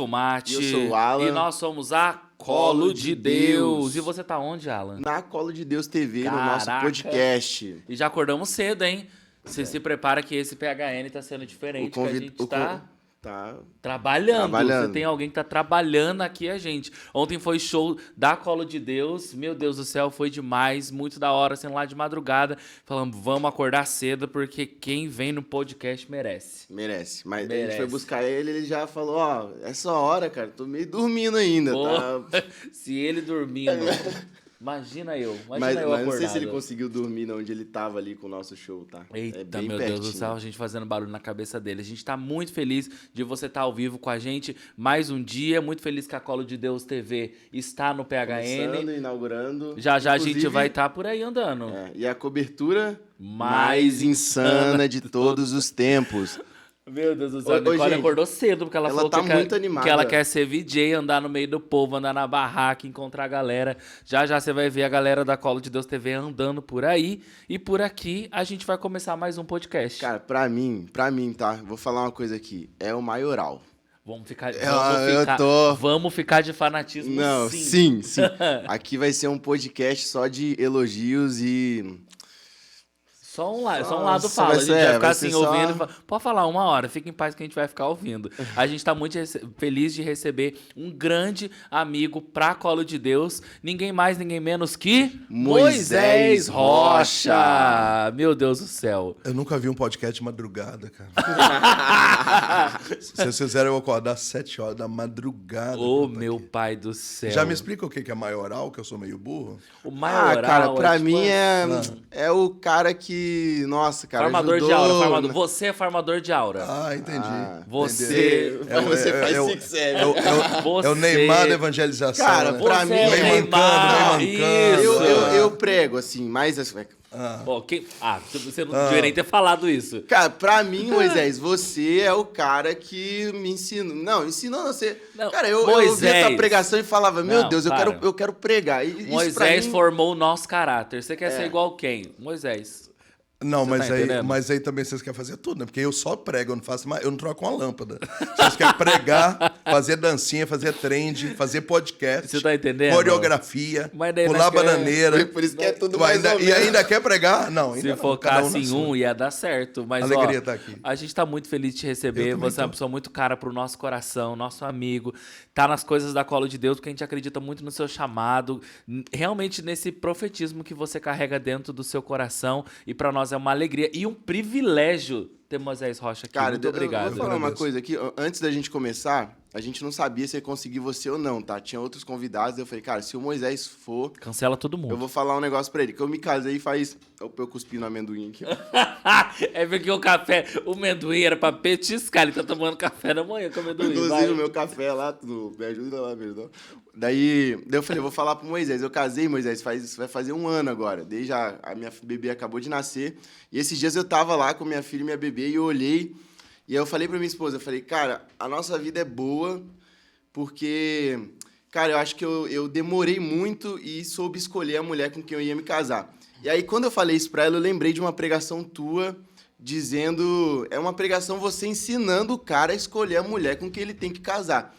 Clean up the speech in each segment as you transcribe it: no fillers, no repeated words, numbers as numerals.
sou o Mate. Eu sou o Alan. E nós somos a Colo de Deus. E você tá onde, Alan? Na Colo de Deus TV, no Caraca. nosso podcast. E já acordamos cedo, hein? Você se prepara que esse PHN tá sendo diferente, que a gente tá trabalhando. Você tem alguém que tá trabalhando aqui a gente. Ontem foi show da Colo de Deus. Meu Deus do céu, foi demais. Muito da hora, sendo lá de madrugada. Falando, vamos acordar cedo, porque quem vem no podcast merece. Merece. Mas a gente foi buscar ele já falou, ó, essa hora, cara, tô meio dormindo ainda, tá? Se ele dormindo... Imagina eu mas acordado. Não sei se ele conseguiu dormir onde ele tava ali com o nosso show, tá? Eita, meu Deus do céu, a gente fazendo barulho na cabeça dele. A gente tá muito feliz de você estar ao vivo com a gente mais um dia. Muito feliz que a Colo de Deus TV está no PHN. Começando, inaugurando. Já a gente vai estar por aí andando. E a cobertura mais insana de todos os tempos. Meu Deus do céu, a Nicole acordou cedo, porque ela falou tá muito animada. Que ela quer ser VJ, andar no meio do povo, andar na barraca, encontrar a galera. Já você vai ver a galera da Colo de Deus TV andando por aí. E por aqui a gente vai começar mais um podcast. Cara, pra mim, tá? Vou falar uma coisa aqui. É o maioral. Vamos ficar de fanatismo. Não, sim. Aqui vai ser um podcast só de elogios e... Só um lado fala, a gente vai ficar assim ouvindo. Pode falar 1 hora, fica em paz que a gente vai ficar ouvindo. A gente tá muito feliz de receber um grande amigo pra Colo de Deus. Ninguém mais, ninguém menos que Moisés Rocha. Meu Deus do céu. Eu nunca vi um podcast de madrugada, cara. Se vocês fizeram eu acordar às 7 horas da madrugada. Ô, meu pai do céu. Já me explica o que é maioral, que eu sou meio burro? O maioral, cara, pra mim é o cara que... Nossa, cara, farmador ajudou... de aura. Você é farmador de aura. Ah, entendi. Você faz six é o Neymar da evangelização. Cara, né? pra mim... Vem mancando. Eu prego, assim, mais... Bom, você não deveria nem ter falado isso. Cara, pra mim, Moisés, você é o cara que me ensina. Não, ensinou você. Não, cara, eu ouvia essa pregação e falava, meu Deus, eu quero pregar. Moisés formou o nosso caráter. Você quer ser igual quem? Moisés. Não, mas aí também vocês querem fazer tudo, né? Porque eu só prego, eu não troco uma lâmpada. Vocês querem pregar, fazer dancinha, fazer trend, fazer podcast. Você tá entendendo? Coreografia, pular bananeira. Por isso que é tudo mais ou menos. E ainda quer pregar? Não, ainda se focasse em um, ia dar certo. Mas, alegria tá aqui. A gente tá muito feliz de te receber. Você é uma pessoa muito cara pro nosso coração, nosso amigo. Tá nas coisas da Colo de Deus, porque a gente acredita muito no seu chamado. Realmente nesse profetismo que você carrega dentro do seu coração. E pra nós é uma alegria e um privilégio ter Moisés Rocha aqui. Cara, muito obrigado. Eu vou falar uma coisa aqui. Antes da gente começar, a gente não sabia se ia conseguir você ou não, tá? Tinha outros convidados. Eu falei, cara, se o Moisés for... Cancela todo mundo. Eu vou falar um negócio pra ele. Que eu me casei faz... Eu cuspi no amendoim aqui. É porque o amendoim era pra petiscar. Ele tá tomando café da manhã com amendoim. Inclusive, o meu café lá, me ajuda lá mesmo. Daí eu falei, vou falar pro Moisés. Eu casei, Moisés, vai fazer 1 ano agora. Desde a minha bebê acabou de nascer. E esses dias eu tava lá com minha filha e minha bebê e eu olhei. E aí eu falei pra minha esposa, eu falei, cara, a nossa vida é boa porque, cara, eu acho que eu demorei muito e soube escolher a mulher com quem eu ia me casar. E aí, quando eu falei isso pra ela, eu lembrei de uma pregação tua dizendo... É uma pregação você ensinando o cara a escolher a mulher com quem ele tem que casar.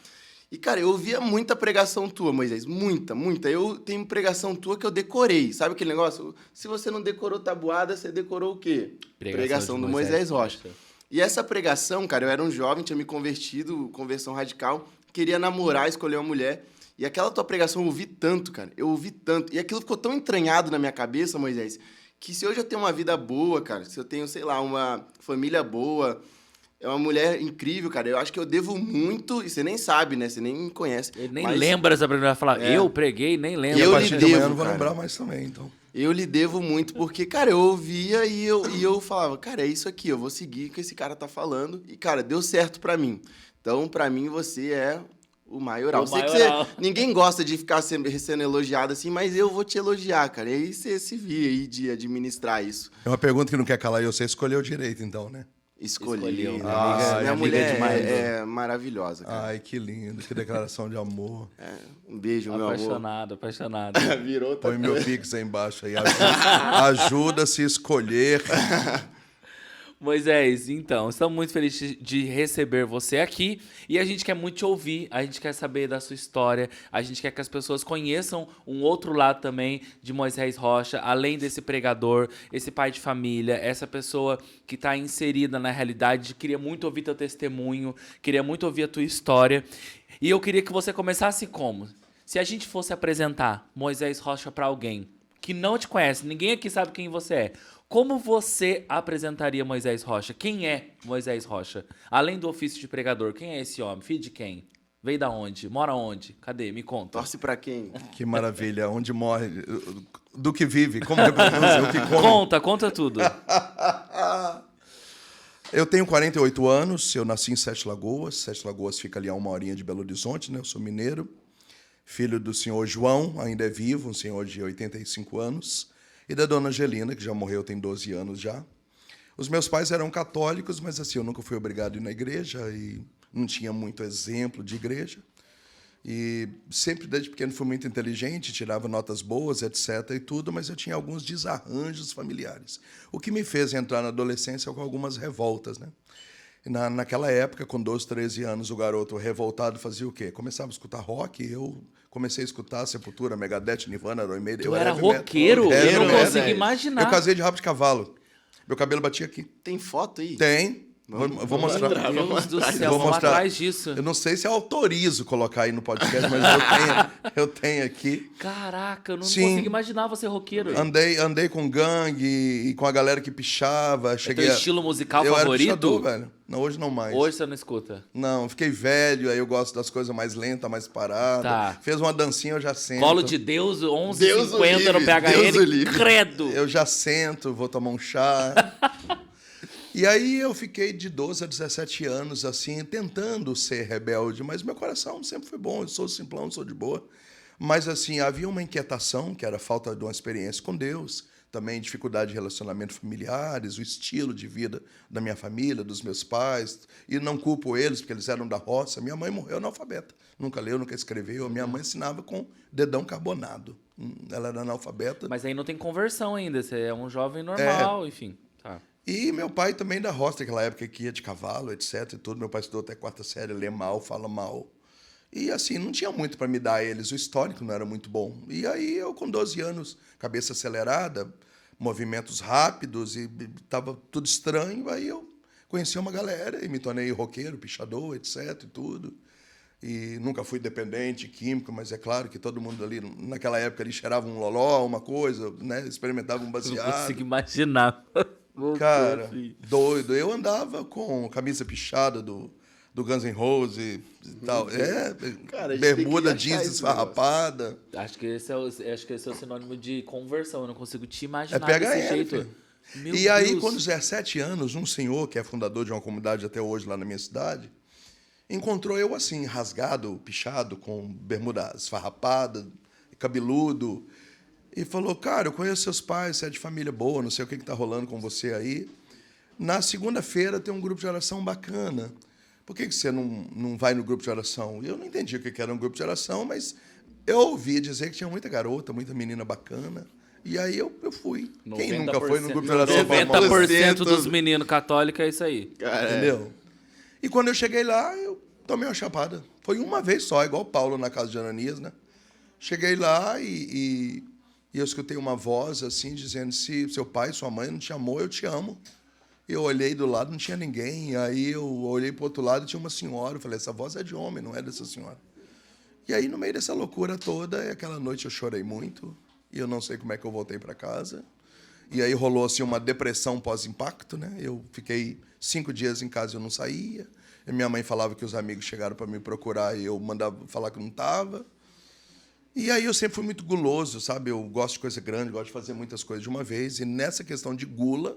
E, cara, eu ouvia muita pregação tua, Moisés. Muita. Eu tenho pregação tua que eu decorei. Sabe aquele negócio? Se você não decorou tabuada, você decorou o quê? Pregação do Moisés Rocha. E essa pregação, cara, eu era um jovem, tinha me convertido, conversão radical, queria namorar, escolher uma mulher. E aquela tua pregação eu ouvi tanto, cara. Eu ouvi tanto. E aquilo ficou tão entranhado na minha cabeça, Moisés, que se hoje eu tenho uma vida boa, cara, se eu tenho, sei lá, uma família boa, é uma mulher incrível, cara, eu acho que eu devo muito, e você nem sabe, né? Você nem me conhece. Ele nem lembra essa pregação, vai falar, eu preguei, nem lembro. Eu lhe devo, eu não vou lembrar mais também, então. Eu lhe devo muito, porque, cara, eu ouvia e eu falava, cara, é isso aqui, eu vou seguir o que esse cara tá falando. E, cara, deu certo pra mim. Então, pra mim, você é... O maioral. Sei que ninguém gosta de ficar sendo elogiado assim, mas eu vou te elogiar, cara. E aí você se via aí de administrar isso. É uma pergunta que não quer calar, e você escolheu direito, então, né? Escolheu. Minha mulher é maravilhosa, cara. Ai, que lindo. Que declaração de amor. Um beijo, meu amor. Apaixonado. Virou Põe meu pix aí embaixo aí. Ajuda-se a escolher. Moisés, então, estamos muito felizes de receber você aqui e a gente quer muito te ouvir, a gente quer saber da sua história, a gente quer que as pessoas conheçam um outro lado também de Moisés Rocha, além desse pregador, esse pai de família, essa pessoa que está inserida na realidade. Queria muito ouvir teu testemunho, queria muito ouvir a tua história e eu queria que você começasse como? Se a gente fosse apresentar Moisés Rocha para alguém que não te conhece, ninguém aqui sabe quem você é, como você apresentaria Moisés Rocha? Quem é Moisés Rocha? Além do ofício de pregador, quem é esse homem? Filho de quem? Veio da onde? Mora onde? Cadê? Me conta. Torce pra quem? Que maravilha. Onde morre? Do que vive? Como reproduz? O que come? Conta tudo. Eu tenho 48 anos, eu nasci em Sete Lagoas. Sete Lagoas fica ali a 1 horinha de Belo Horizonte, né? Eu sou mineiro. Filho do senhor João, ainda é vivo, um senhor de 85 anos. E da dona Angelina, que já morreu tem 12 anos já. Os meus pais eram católicos, mas assim, eu nunca fui obrigado a ir na igreja e não tinha muito exemplo de igreja. E sempre, desde pequeno, fui muito inteligente, tirava notas boas, etc. e tudo, mas eu tinha alguns desarranjos familiares. O que me fez entrar na adolescência com algumas revoltas, né? Naquela época, com 12, 13 anos, o garoto revoltado fazia o quê? Começava a escutar rock, eu comecei a escutar Sepultura, Megadeth, Nirvana, Iron Maiden. Tu era roqueiro? Eu não consigo imaginar. Eu casei de rabo de cavalo. Meu cabelo batia aqui. Tem foto aí? Tem. Vou mostrar. Meu Deus do céu, vamos atrás disso. Eu não sei se eu autorizo colocar aí no podcast, mas eu tenho aqui. Caraca, eu não consigo imaginar você roqueiro. Andei com gangue e com a galera que pichava. Cheguei teu estilo musical eu favorito? Era pichador, velho. Não, hoje não mais. Hoje você não escuta? Não, fiquei velho, aí eu gosto das coisas mais lentas, mais paradas. Tá. Fez uma dancinha, eu já sento. Colo de Deus, 11h50 no PHN, credo. Eu já sento, vou tomar um chá. E aí eu fiquei de 12 a 17 anos, assim, tentando ser rebelde, mas meu coração sempre foi bom, eu sou simplão, sou de boa. Mas, assim, havia uma inquietação, que era a falta de uma experiência com Deus, também dificuldade de relacionamento familiares, o estilo de vida da minha família, dos meus pais, e não culpo eles, porque eles eram da roça. Minha mãe morreu analfabeta, nunca leu, nunca escreveu. Minha mãe ensinava com dedão carbonado. Ela era analfabeta. Mas aí não tem conversão ainda, você é um jovem normal, enfim. Tá. E meu pai também da roça, naquela época que ia de cavalo, etc. E tudo. Meu pai estudou até 4ª série, lê mal, fala mal. E assim, não tinha muito para me dar a eles, o histórico não era muito bom. E aí eu, com 12 anos, cabeça acelerada, movimentos rápidos, e estava tudo estranho, aí eu conheci uma galera e me tornei roqueiro, pichador, etc. e tudo. E nunca fui dependente químico, mas é claro que todo mundo ali, naquela época, ali cheirava um loló, uma coisa, né? Experimentava um baseado. Não consigo imaginar. Cara, doido. Eu andava com camisa pichada do Guns N' Roses e tal. Cara, bermuda jeans esfarrapada. Acho que esse é o sinônimo de conversão. Eu não consigo te imaginar PHN, desse jeito. E aí, com 17 anos, um senhor, que é fundador de uma comunidade até hoje lá na minha cidade, encontrou eu assim, rasgado, pichado, com bermuda esfarrapada, cabeludo, e falou, cara, eu conheço seus pais, você é de família boa, não sei o que está rolando com você aí. Na segunda-feira tem um grupo de oração bacana. Por que você não vai no grupo de oração? Eu não entendi o que era um grupo de oração, mas eu ouvi dizer que tinha muita garota, muita menina bacana. E aí eu fui. Quem nunca foi no grupo de oração? 90% dos meninos católicos é isso aí. Entendeu? E quando eu cheguei lá, eu tomei uma chapada. Foi uma vez só, igual Paulo na casa de Ananias, né? Cheguei lá e eu escutei uma voz assim, dizendo, se seu pai, sua mãe não te amou, eu te amo. Eu olhei do lado, não tinha ninguém. Aí eu olhei para o outro lado e tinha uma senhora. Eu falei, essa voz é de homem, não é dessa senhora. E aí, no meio dessa loucura toda, aquela noite eu chorei muito. E eu não sei como é que eu voltei para casa. E aí rolou assim, uma depressão pós-impacto, né? Eu fiquei 5 dias em casa e eu não saía. E minha mãe falava que os amigos chegaram para me procurar e eu mandava falar que não estava. E aí eu sempre fui muito guloso, sabe? Eu gosto de coisa grande, gosto de fazer muitas coisas de uma vez. E nessa questão de gula,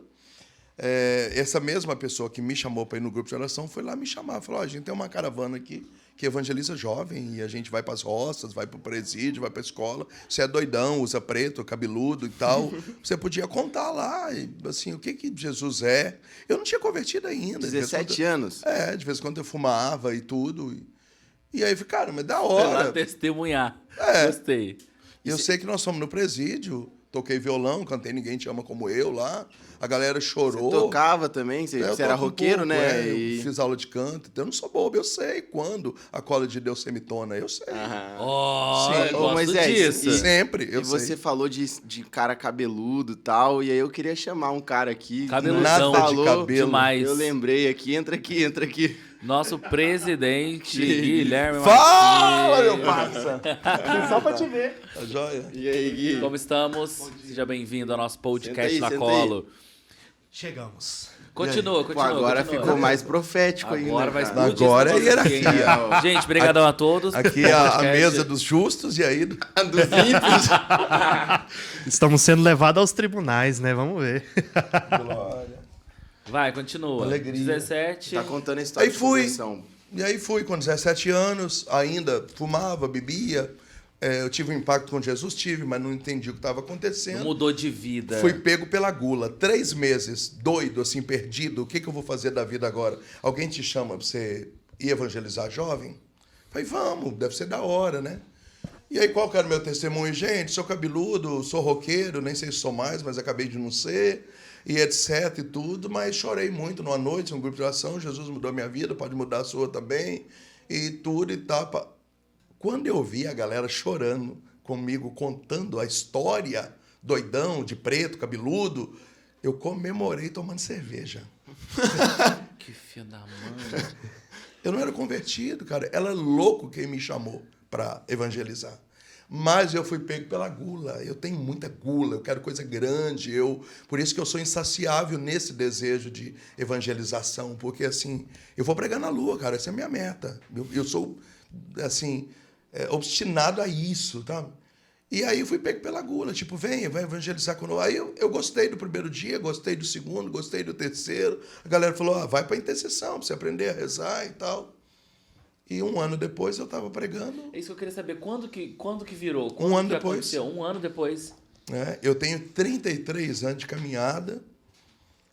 essa mesma pessoa que me chamou para ir no grupo de oração foi lá me chamar. Falou, a gente tem uma caravana aqui que evangeliza jovem e a gente vai para as roças, vai para o presídio, vai para a escola. Você é doidão, usa preto, cabeludo e tal. Você podia contar lá, assim, o que Jesus é. Eu não tinha convertido ainda. 17 anos? De vez em quando eu fumava e tudo. E aí, cara, mas da hora. Foi lá testemunhar. Gostei. Eu sei que nós fomos no presídio, toquei violão, cantei Ninguém Te Ama Como Eu lá. A galera chorou. Você tocava também? Você era roqueiro, pouco, né? Eu fiz aula de canto. Então eu não sou bobo, eu sei quando a cola de Deus semitona, eu sei. Mas é disso. Sempre, eu sei. E você falou de cara cabeludo e tal, e aí eu queria chamar um cara aqui. Cabeludão, de cabelo. Demais. Eu lembrei aqui, entra aqui. Nosso presidente Guilherme Fala, meu parça! Só pra te ver. Tá joia? E aí, Gui? Como estamos? Seja bem-vindo ao nosso podcast Senta aí, da Colo. Chegamos. Continua. Agora ficou mais profético ainda. Agora vai explodir. Agora é hierarquia. Gente, brigadão a todos. Aqui é a mesa dos justos e aí dos ímpios. Estamos sendo levados aos tribunais, né? Vamos ver. Glória. Vai, continua. Alegria. 17. Tá contando a história de conversão. E aí fui, com 17 anos, ainda fumava, bebia. Eu tive um impacto com Jesus, mas não entendi o que estava acontecendo. Mudou de vida. Fui pego pela gula. 3 meses, doido, assim, perdido. O que eu vou fazer da vida agora? Alguém te chama pra você ir evangelizar jovem? Falei, vamos, deve ser da hora, né? E aí, qual que era o meu testemunho? Gente, sou cabeludo, sou roqueiro, nem sei se sou mais, mas acabei de não ser, e etc e tudo, mas chorei muito numa noite, num grupo de oração. Jesus mudou a minha vida, pode mudar a sua também, e tudo e tal. Quando eu vi a galera chorando comigo, contando a história, doidão, de preto, cabeludo, eu comemorei tomando cerveja. Que filho da mãe. Eu não era convertido, cara. Ela é louco quem me chamou para evangelizar. Mas eu fui pego pela gula. Eu tenho muita gula, eu quero coisa grande. Por isso que eu sou insaciável nesse desejo de evangelização. Porque, assim, eu vou pregar na lua, cara. Essa é a minha meta. Eu sou, assim, obstinado a isso, tá? E aí eu fui pego pela gula. Tipo, vem, vai evangelizar conosco. Aí eu gostei do primeiro dia, gostei do segundo, gostei do terceiro. A galera falou, vai para intercessão, para você aprender a rezar e tal. E 1 ano depois eu estava pregando. É isso que eu queria saber. Quando que virou? Quando 1 ano depois. Aconteceu? 1 ano depois. Eu tenho 33 anos de caminhada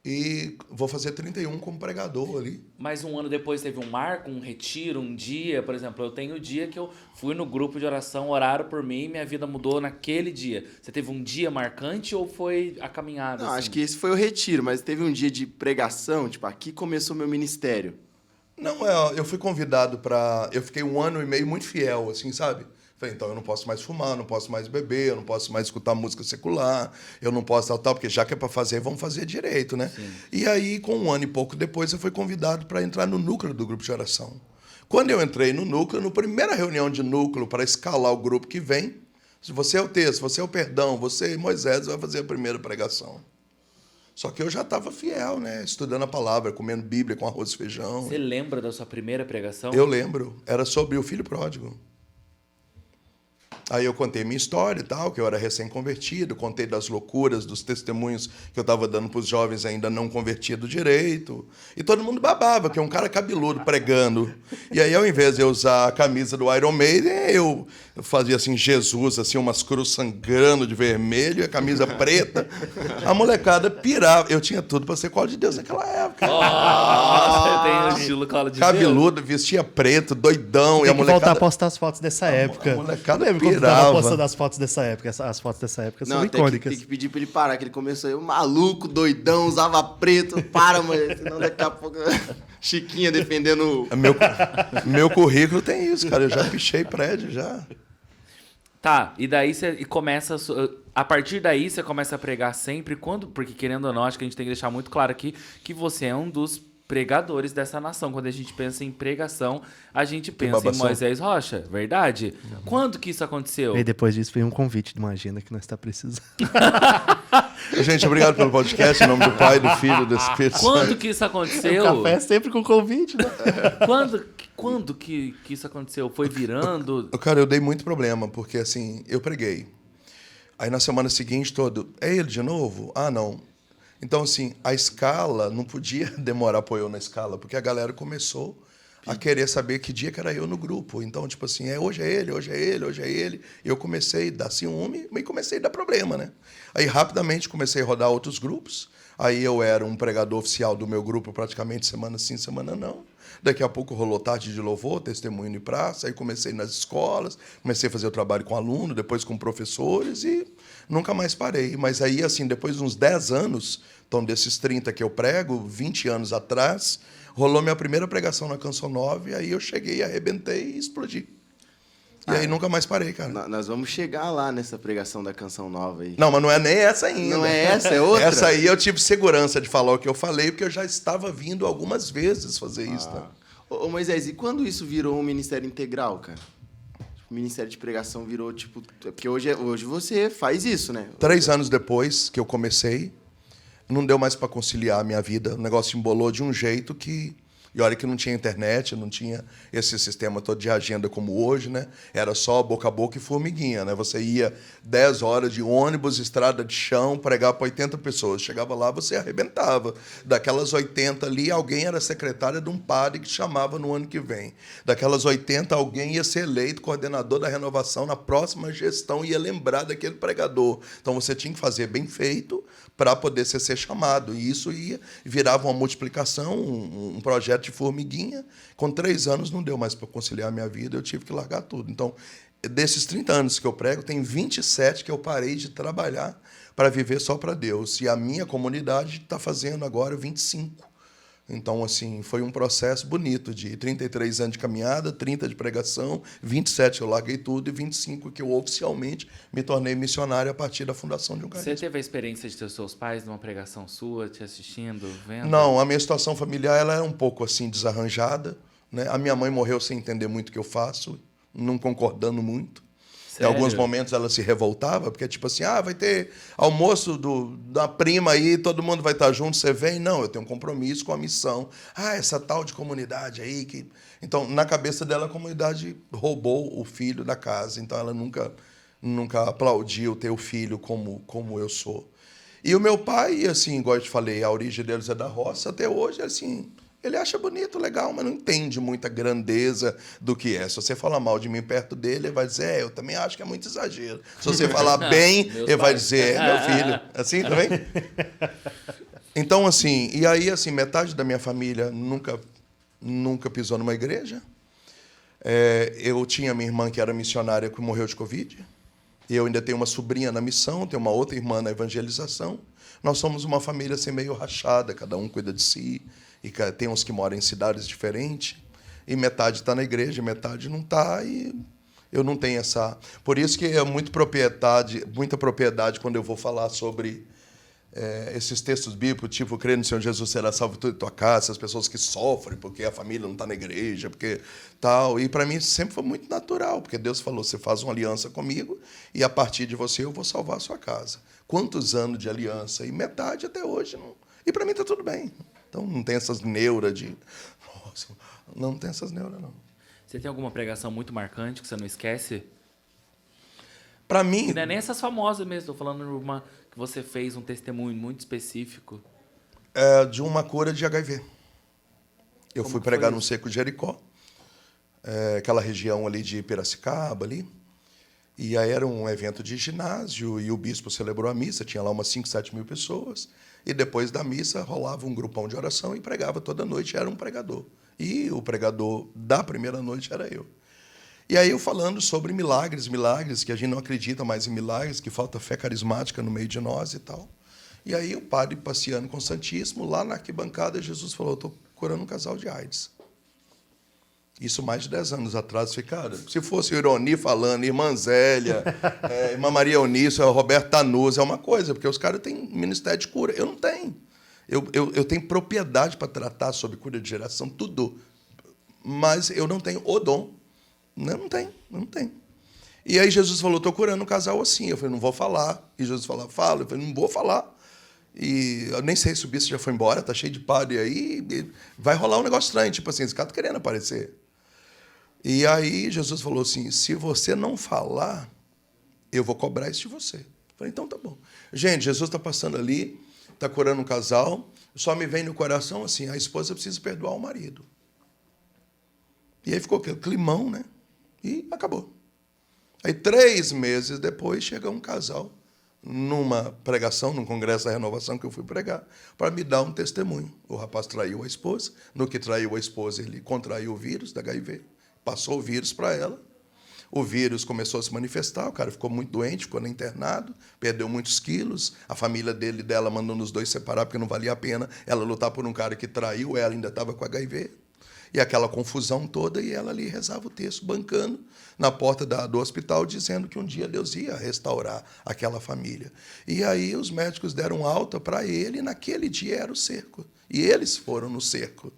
e vou fazer 31 como pregador ali. Mas 1 ano depois teve um marco, um retiro, um dia. Por exemplo, eu tenho o dia que eu fui no grupo de oração, oraram por mim e minha vida mudou naquele dia. Você teve um dia marcante ou foi a caminhada? Não, assim? acho que esse foi o retiro, mas teve um dia de pregação, tipo, aqui começou meu ministério. Não, eu fui convidado para... Eu fiquei 1 ano e meio muito fiel, assim, sabe? Falei, então eu não posso mais fumar, eu não posso mais beber, eu não posso mais escutar música secular, eu não posso tal, porque já que é para fazer, vamos fazer direito, né? Sim. E aí, com 1 ano e pouco depois, eu fui convidado para entrar no núcleo do grupo de oração. Quando eu entrei no núcleo, na primeira reunião de núcleo, para escalar o grupo que vem, se você é o texto, você é o perdão, você, Moisés, vai fazer a primeira pregação. Só que eu já estava fiel, né? Estudando a palavra, comendo Bíblia com arroz e feijão. Você lembra da sua primeira pregação? Eu lembro. Era sobre o filho pródigo. Aí eu contei minha história e tal, que eu era recém-convertido, contei das loucuras, dos testemunhos que eu estava dando para os jovens ainda não convertidos direito. E todo mundo babava, que é um cara cabeludo pregando. E aí, ao invés de eu usar a camisa do Iron Maiden, eu fazia assim, Jesus, assim, umas cruzes sangrando de vermelho, e a camisa preta. A molecada pirava. Eu tinha tudo para ser colo de Deus naquela época. Você tem o estilo colo de Deus? Cabeludo, vestia preto, doidão. Tem e a que molecada... voltar a postar as fotos dessa época. A molecada lembra quando tava postando as fotos dessa época? As fotos dessa época são icônicas. Tem que pedir pra ele parar, que ele começou aí, maluco, doidão, usava preto. Para, mãe, senão daqui a pouco... Chiquinha defendendo... Meu currículo tem isso, cara. Eu já pichei prédio, já. Tá, e daí você começa... A partir daí você começa a pregar sempre, porque querendo ou não, acho que a gente tem que deixar muito claro aqui que você é um dos pregadores dessa nação. Quando a gente pensa em pregação, a gente pensa em Moisés Rocha, verdade? Quando que isso aconteceu? E depois disso veio um convite de uma agenda que nós está precisando. Gente, obrigado pelo podcast, em nome do Pai, do Filho, do Espírito Santo. Quando que isso aconteceu? O café é sempre com convite, né? Quando que isso aconteceu? Foi virando? Cara, eu dei muito problema, porque assim, eu preguei. Aí na semana seguinte é ele de novo? Ah, não. Então, assim, a escala não podia demorar para eu na escala, porque a galera começou a querer saber que dia que era eu no grupo. Então, tipo assim, hoje é ele, hoje é ele, hoje é ele. Eu comecei a dar ciúme e comecei a dar problema, né? Aí, rapidamente, comecei a rodar outros grupos. Aí eu era um pregador oficial do meu grupo praticamente semana sim, semana não. Daqui a pouco rolou tarde de louvor, testemunho em praça. Aí comecei nas escolas, comecei a fazer o trabalho com aluno, depois com professores e nunca mais parei. Mas aí, assim, depois de uns 10 anos, então desses 30 que eu prego, 20 anos atrás, rolou minha primeira pregação na Canção Nova e aí eu cheguei, arrebentei e explodi. E aí nunca mais parei, cara. Nós vamos chegar lá nessa pregação da Canção Nova aí. Não, mas não é nem essa ainda. Não é essa, é outra? Essa aí eu tive segurança de falar o que eu falei, porque eu já estava vindo algumas vezes fazer isso. Tá? Ô, Moisés, e quando isso virou um ministério integral, cara? O ministério de pregação virou, tipo... Porque hoje você faz isso, né? 3 anos depois que eu comecei, não deu mais para conciliar a minha vida. O negócio embolou de um jeito que... E olha que não tinha internet, não tinha esse sistema todo de agenda como hoje, né? Era só boca a boca e formiguinha, né? Você ia 10 horas de ônibus, estrada de chão, pregar para 80 pessoas. Chegava lá, você arrebentava. Daquelas 80 ali, alguém era secretária de um padre que chamava no ano que vem. Daquelas 80, alguém ia ser eleito coordenador da renovação na próxima gestão e ia lembrar daquele pregador. Então você tinha que fazer bem feito para poder ser chamado. E isso virava uma multiplicação, um projeto de formiguinha. Com 3 anos não deu mais para conciliar a minha vida, eu tive que largar tudo. Então, desses 30 anos que eu prego, tem 27 que eu parei de trabalhar para viver só para Deus. E a minha comunidade está fazendo agora 25. Então, assim, foi um processo bonito de 33 anos de caminhada, 30 de pregação, 27 eu larguei tudo e 25 que eu oficialmente me tornei missionário a partir da fundação de um carisma. Você teve a experiência de ter os seus pais numa pregação sua, te assistindo, vendo? Não, a minha situação familiar ela é um pouco assim desarranjada, né? A minha mãe morreu sem entender muito o que eu faço, não concordando muito. Sério? Em alguns momentos ela se revoltava, porque tipo assim, vai ter almoço da prima aí, todo mundo vai estar junto, você vem? Não, eu tenho um compromisso com a missão. Essa tal de comunidade aí que... Então, na cabeça dela, a comunidade roubou o filho da casa, então ela nunca aplaudiu ter o filho como eu sou. E o meu pai, assim, igual eu te falei, a origem deles é da roça, até hoje, assim... Ele acha bonito, legal, mas não entende muita grandeza do que é. Se você falar mal de mim perto dele, ele vai dizer, eu também acho que é muito exagero. Se você falar bem, ele vai dizer, meu filho. Assim também? Então, assim, e aí, assim, metade da minha família nunca pisou numa igreja. Eu tinha minha irmã que era missionária que morreu de Covid. Eu ainda tenho uma sobrinha na missão, tenho uma outra irmã na evangelização. Nós somos uma família assim, meio rachada, cada um cuida de si. E tem uns que moram em cidades diferentes, e metade está na igreja, metade não está, e eu não tenho essa... Por isso que é muita propriedade quando eu vou falar sobre esses textos bíblicos, tipo, crê no Senhor Jesus será salvo tudo em tua casa, as pessoas que sofrem porque a família não está na igreja, porque tal. E para mim sempre foi muito natural, porque Deus falou, você faz uma aliança comigo e a partir de você eu vou salvar a sua casa. Quantos anos de aliança? E metade até hoje. Não... E para mim está tudo bem. Então, não tem essas neuras de... Nossa, não tem essas neuras, não. Você tem alguma pregação muito marcante que você não esquece? Para mim... E não é nem essas famosas mesmo. Estou falando de uma que você fez um testemunho muito específico. De uma cura de HIV. Eu fui pregar no Seco de Jericó, aquela região ali de Piracicaba, ali. E aí era um evento de ginásio e o bispo celebrou a missa. Tinha lá umas 5, 7 mil pessoas. E depois da missa rolava um grupão de oração e pregava toda noite, era um pregador. E o pregador da primeira noite era eu. E aí eu falando sobre milagres, que a gente não acredita mais em milagres, que falta fé carismática no meio de nós e tal. E aí o padre passeando com o Santíssimo, lá na arquibancada, Jesus falou, estou curando um casal de AIDS. Isso mais de 10 anos atrás. Eu falei, cara, se fosse o Ironi falando, irmã Zélia, irmã Maria Eunice, Roberto Tanuso, é uma coisa, porque os caras têm ministério de cura. Eu não tenho. Eu tenho propriedade para tratar sobre cura de geração, tudo. Mas eu não tenho o dom. Eu não tenho. E aí Jesus falou, estou curando um casal assim. Eu falei, não vou falar. E Jesus falou, fala. Eu falei, não vou falar. E eu nem sei se o bispo já foi embora, tá cheio de padre aí. Vai rolar um negócio estranho, tipo assim, esse cara tá querendo aparecer. E aí Jesus falou assim, se você não falar, eu vou cobrar isso de você. Eu falei, então tá bom. Gente, Jesus está passando ali, está curando um casal, só me vem no coração assim, a esposa precisa perdoar o marido. E aí ficou aquele climão, né? E acabou. Aí 3 meses depois chega um casal numa pregação, num congresso da renovação que eu fui pregar, para me dar um testemunho. O rapaz traiu a esposa. No que traiu a esposa, ele contraiu o vírus da HIV. Passou o vírus para ela. O vírus começou a se manifestar, o cara ficou muito doente, ficou internado, perdeu muitos quilos. A família dele e dela mandou os dois separar, porque não valia a pena ela lutar por um cara que traiu, ela ainda estava com HIV. E aquela confusão toda, e ela ali rezava o texto, bancando na porta do hospital, dizendo que um dia Deus ia restaurar aquela família. E aí os médicos deram alta para ele, e naquele dia era o cerco. E eles foram no cerco.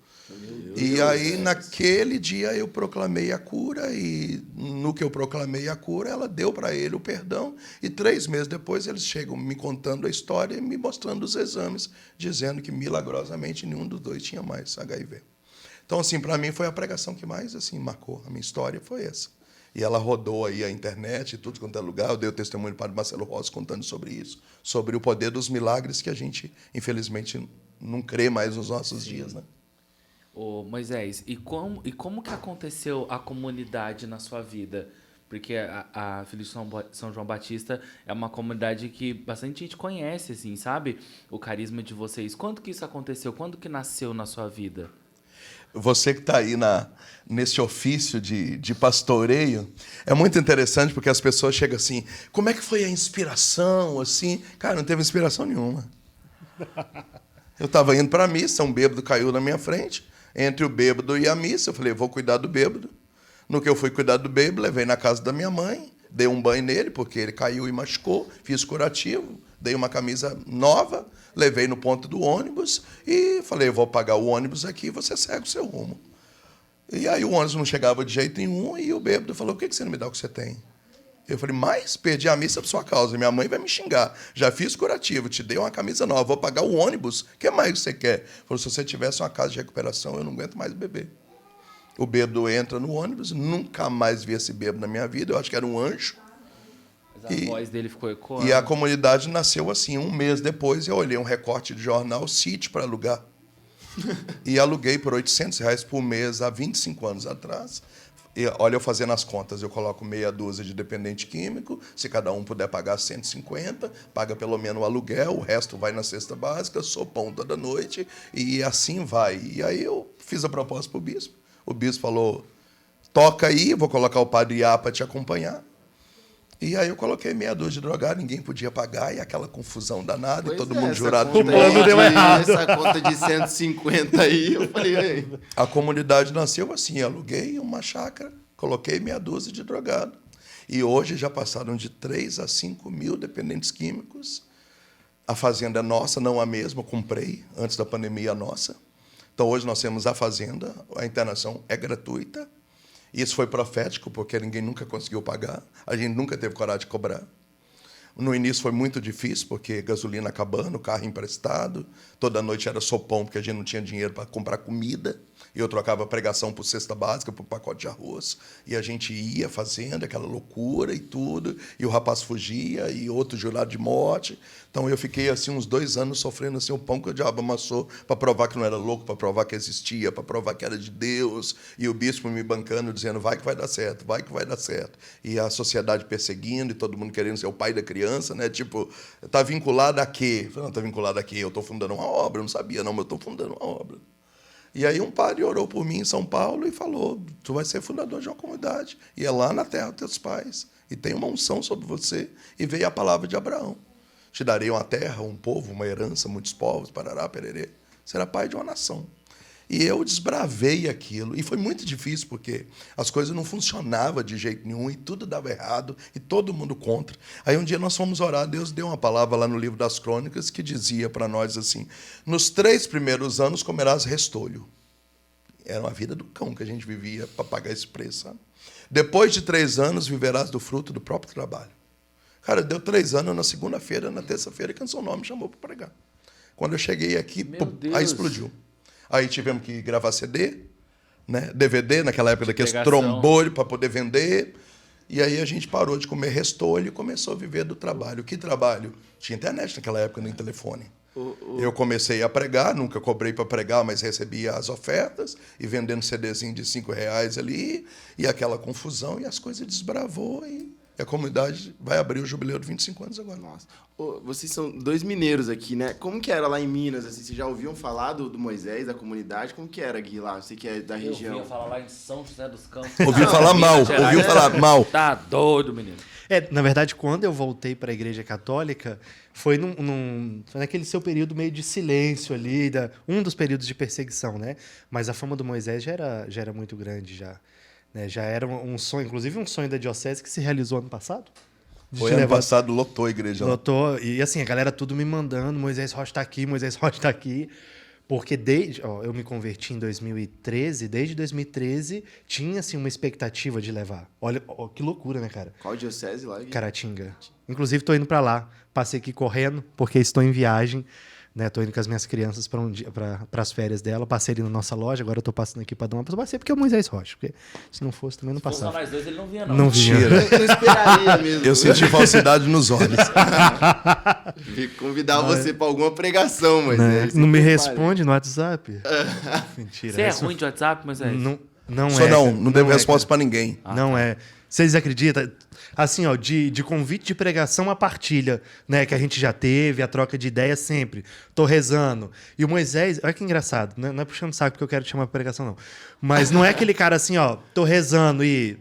E aí, naquele dia, eu proclamei a cura, e no que eu proclamei a cura, ela deu para ele o perdão, e 3 meses depois eles chegam me contando a história e me mostrando os exames, dizendo que, milagrosamente, nenhum dos dois tinha mais HIV. Então, assim, para mim, foi a pregação que mais assim marcou a minha história, foi essa. E ela rodou aí a internet, tudo quanto é lugar. Eu dei o testemunho do padre Marcelo Rossi contando sobre isso, sobre o poder dos milagres que a gente, infelizmente, não crê mais nos nossos dias, né? Ô, Moisés, e como que aconteceu a comunidade na sua vida? Porque a Filhos de São João Batista é uma comunidade que bastante gente conhece, assim, sabe? O carisma de vocês. Quando que isso aconteceu? Quando que nasceu na sua vida? Você que está aí nesse ofício de pastoreio, é muito interessante porque as pessoas chegam assim, como é que foi a inspiração? Assim, cara, não teve inspiração nenhuma. Eu estava indo para a missa, um bêbado caiu na minha frente, entre o bêbado e a missa, eu falei, vou cuidar do bêbado. No que eu fui cuidar do bêbado, levei na casa da minha mãe, dei um banho nele, porque ele caiu e machucou, fiz curativo, dei uma camisa nova, levei no ponto do ônibus e falei, eu vou pagar o ônibus aqui, você segue o seu rumo. E aí o ônibus não chegava de jeito nenhum e o bêbado falou, por que você não me dá o que você tem? Eu falei, mas perdi a missa por sua causa, minha mãe vai me xingar. Já fiz curativo, te dei uma camisa nova, vou pagar o ônibus, o que mais você quer? Ele falou, se você tivesse uma casa de recuperação, eu não aguento mais beber. O bêbado entra no ônibus, nunca mais vi esse bêbado na minha vida, eu acho que era um anjo. Mas a voz dele ficou ecoando. E a comunidade nasceu assim. 1 mês depois, eu olhei um recorte de jornal, sítio para alugar. E aluguei por R$800 por mês há 25 anos atrás. E, olha, eu fazendo as contas, eu coloco meia dúzia de dependente químico, se cada um puder pagar 150, paga pelo menos o aluguel, o resto vai na cesta básica, sopão toda noite, e assim vai. E aí eu fiz a proposta para o bispo. O bispo falou, toca aí, vou colocar o padre Iá para te acompanhar. E aí eu coloquei meia dúzia de drogado, ninguém podia pagar, e aquela confusão danada, pois e todo mundo essa jurado conta de aí, morte. deu errado. Essa conta de 150 aí, eu falei, aí. A comunidade nasceu assim, aluguei uma chácara, coloquei meia dúzia de drogado. E hoje já passaram de 3 a 5 mil dependentes químicos. A fazenda é nossa, não a mesma, eu comprei antes da pandemia a nossa. Então hoje nós temos a fazenda, a internação é gratuita. Isso foi profético, porque ninguém nunca conseguiu pagar. A gente nunca teve coragem de cobrar. No início foi muito difícil, porque gasolina acabando, carro emprestado. Toda noite era sopão, porque a gente não tinha dinheiro para comprar comida. E eu trocava pregação por cesta básica, por pacote de arroz. E a gente ia fazendo aquela loucura e tudo. E o rapaz fugia, e outro jurado de morte. Então eu fiquei assim uns 2 anos sofrendo assim, o pão que o diabo amassou para provar que não era louco, para provar que existia, para provar que era de Deus. E o bispo me bancando, dizendo, vai que vai dar certo, vai que vai dar certo. E a sociedade perseguindo, e todo mundo querendo ser o pai da criança, né? Tipo, tá vinculado a quê? Eu falei, não, tá vinculado a quê? Eu estou fundando uma obra. Eu não sabia, não, mas eu estou fundando uma obra. E aí um padre orou por mim em São Paulo e falou, tu vai ser fundador de uma comunidade. E é lá na terra dos teus pais. E tem uma unção sobre você. E veio a palavra de Abraão. Te darei uma terra, um povo, uma herança, muitos povos, parará, pererê. Será pai de uma nação. E eu desbravei aquilo. E foi muito difícil, porque as coisas não funcionavam de jeito nenhum, e tudo dava errado, e todo mundo contra. Aí um dia nós fomos orar, Deus deu uma palavra lá no livro das Crônicas, que dizia para nós assim, nos 3 primeiros anos comerás restolho. Era uma vida do cão que a gente vivia para pagar esse preço. Sabe? Depois de 3 anos, viverás do fruto do próprio trabalho. Cara, deu 3 anos, na segunda-feira, na terça-feira, Canção Nova me chamou para pregar. Quando eu cheguei aqui, pum, aí explodiu. Aí tivemos que gravar CD, né? DVD, naquela época daqueles trombolho para poder vender. E aí a gente parou de comer restolho e começou a viver do trabalho. Que trabalho? Tinha internet naquela época, nem telefone. Eu comecei a pregar, nunca cobrei para pregar, mas recebia as ofertas e vendendo CDzinho de R$5 ali, e aquela confusão, e as coisas desbravou, e a comunidade vai abrir o jubileu de 25 anos agora. Nossa. Vocês são 2 mineiros aqui, né? Como que era lá em Minas? Assim, vocês já ouviam falar do Moisés, da comunidade? Como que era, Gui, lá? Você que é da região. Eu ouvia falar lá em São José dos Campos. Ouviu falar mal, falar mal. Tá doido, menino. Na verdade, quando eu voltei para a Igreja Católica, foi foi naquele seu período meio de silêncio ali, um dos períodos de perseguição, né? Mas a fama do Moisés já era muito grande já. Né? Já era um sonho, inclusive um sonho da diocese que se realizou ano passado. Foi ano passado, lotou a igreja. Lotou, e assim, a galera tudo me mandando, Moisés Rocha tá aqui, Moisés Rocha tá aqui. Porque eu me converti em 2013, desde 2013 tinha assim uma expectativa de levar. Olha, que loucura, né, cara? Qual diocese lá? Caratinga. Inclusive tô indo para lá, passei aqui correndo porque estou em viagem, né? Tô indo com as minhas crianças para as férias dela, passei ali na nossa loja, agora eu tô passando aqui para dar uma passei porque é o Moisés Rocha, porque se não fosse também não passava. Se fosse nós dois, ele não vinha não. Não vinha. Eu não esperaria mesmo. Eu senti falsidade nos olhos. Convidar você para alguma pregação, mas não me responde no WhatsApp. Mentira. Você é ruim de WhatsApp, mas é isso. Não devo resposta para ninguém. Não é. Vocês acreditam? Assim, ó, de convite de pregação a partilha, né, que a gente já teve, a troca de ideias sempre. Tô rezando. E o Moisés, olha que engraçado, não é puxando saco porque eu quero te chamar pra pregação, não. Mas não é aquele cara assim, ó, tô rezando e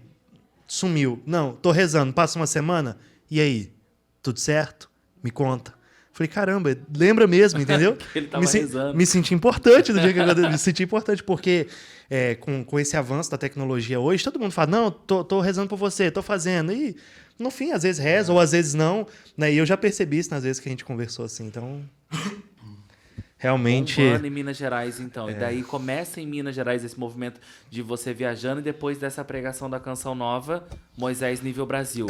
sumiu. Não, tô rezando, passa uma semana, e aí? Tudo certo? Me conta. Falei, caramba, lembra mesmo, entendeu? Ele tava rezando. Me senti importante no dia que eu me senti importante, porque com esse avanço da tecnologia hoje, todo mundo fala, não, tô rezando por você, tô fazendo. E, no fim, às vezes reza, ou às vezes não. Né? E eu já percebi isso nas vezes que a gente conversou assim, então... Realmente... Bombando em Minas Gerais, então. E daí começa em Minas Gerais esse movimento de você viajando, e depois dessa pregação da Canção Nova, Moisés nível Brasil.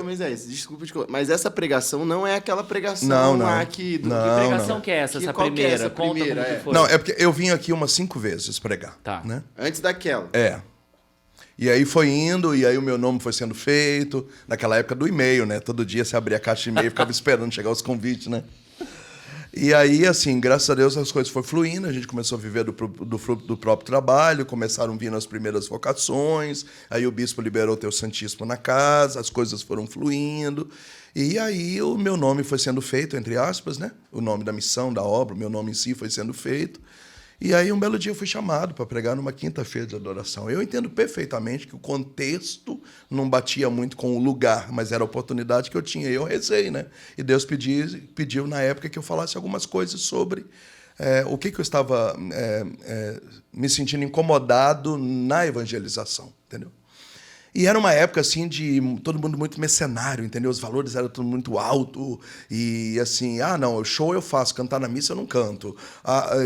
Moisés, desculpa te contar, mas essa pregação não é aquela pregação lá que... Que pregação que é essa primeira? Conta como que foi. Não, é porque eu vim aqui umas 5 vezes pregar. Tá. Né? Antes daquela. E aí foi indo, e aí o meu nome foi sendo feito. Naquela época do e-mail, né? Todo dia você abria a caixa de e-mail e ficava esperando chegar os convites, né? E aí, assim, graças a Deus as coisas foram fluindo, a gente começou a viver do fruto do próprio trabalho, começaram vindo as primeiras vocações, aí o bispo liberou o Teu Santíssimo na casa, as coisas foram fluindo, e aí o meu nome foi sendo feito, entre aspas, né? O nome da missão, da obra, o meu nome em si foi sendo feito. E aí, um belo dia, eu fui chamado para pregar numa quinta-feira de adoração. Eu entendo perfeitamente que o contexto não batia muito com o lugar, mas era a oportunidade que eu tinha. E eu rezei, né? E Deus pediu na época, que eu falasse algumas coisas sobre o que eu estava me sentindo incomodado na evangelização, entendeu? E era uma época, assim, de todo mundo muito mercenário, entendeu? Os valores eram tudo muito alto. E, assim, não, show eu faço, cantar na missa eu não canto.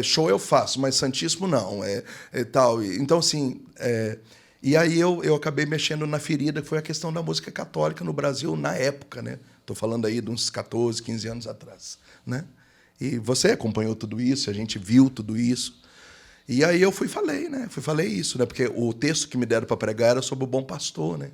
Show eu faço, mas santíssimo não. Tal. Então, assim... E aí eu acabei mexendo na ferida, que foi a questão da música católica no Brasil na época, né? Estou falando aí de uns 14, 15 anos atrás, né? E você acompanhou tudo isso, a gente viu tudo isso. E aí eu falei isso, né? Porque o texto que me deram para pregar era sobre o bom pastor, né?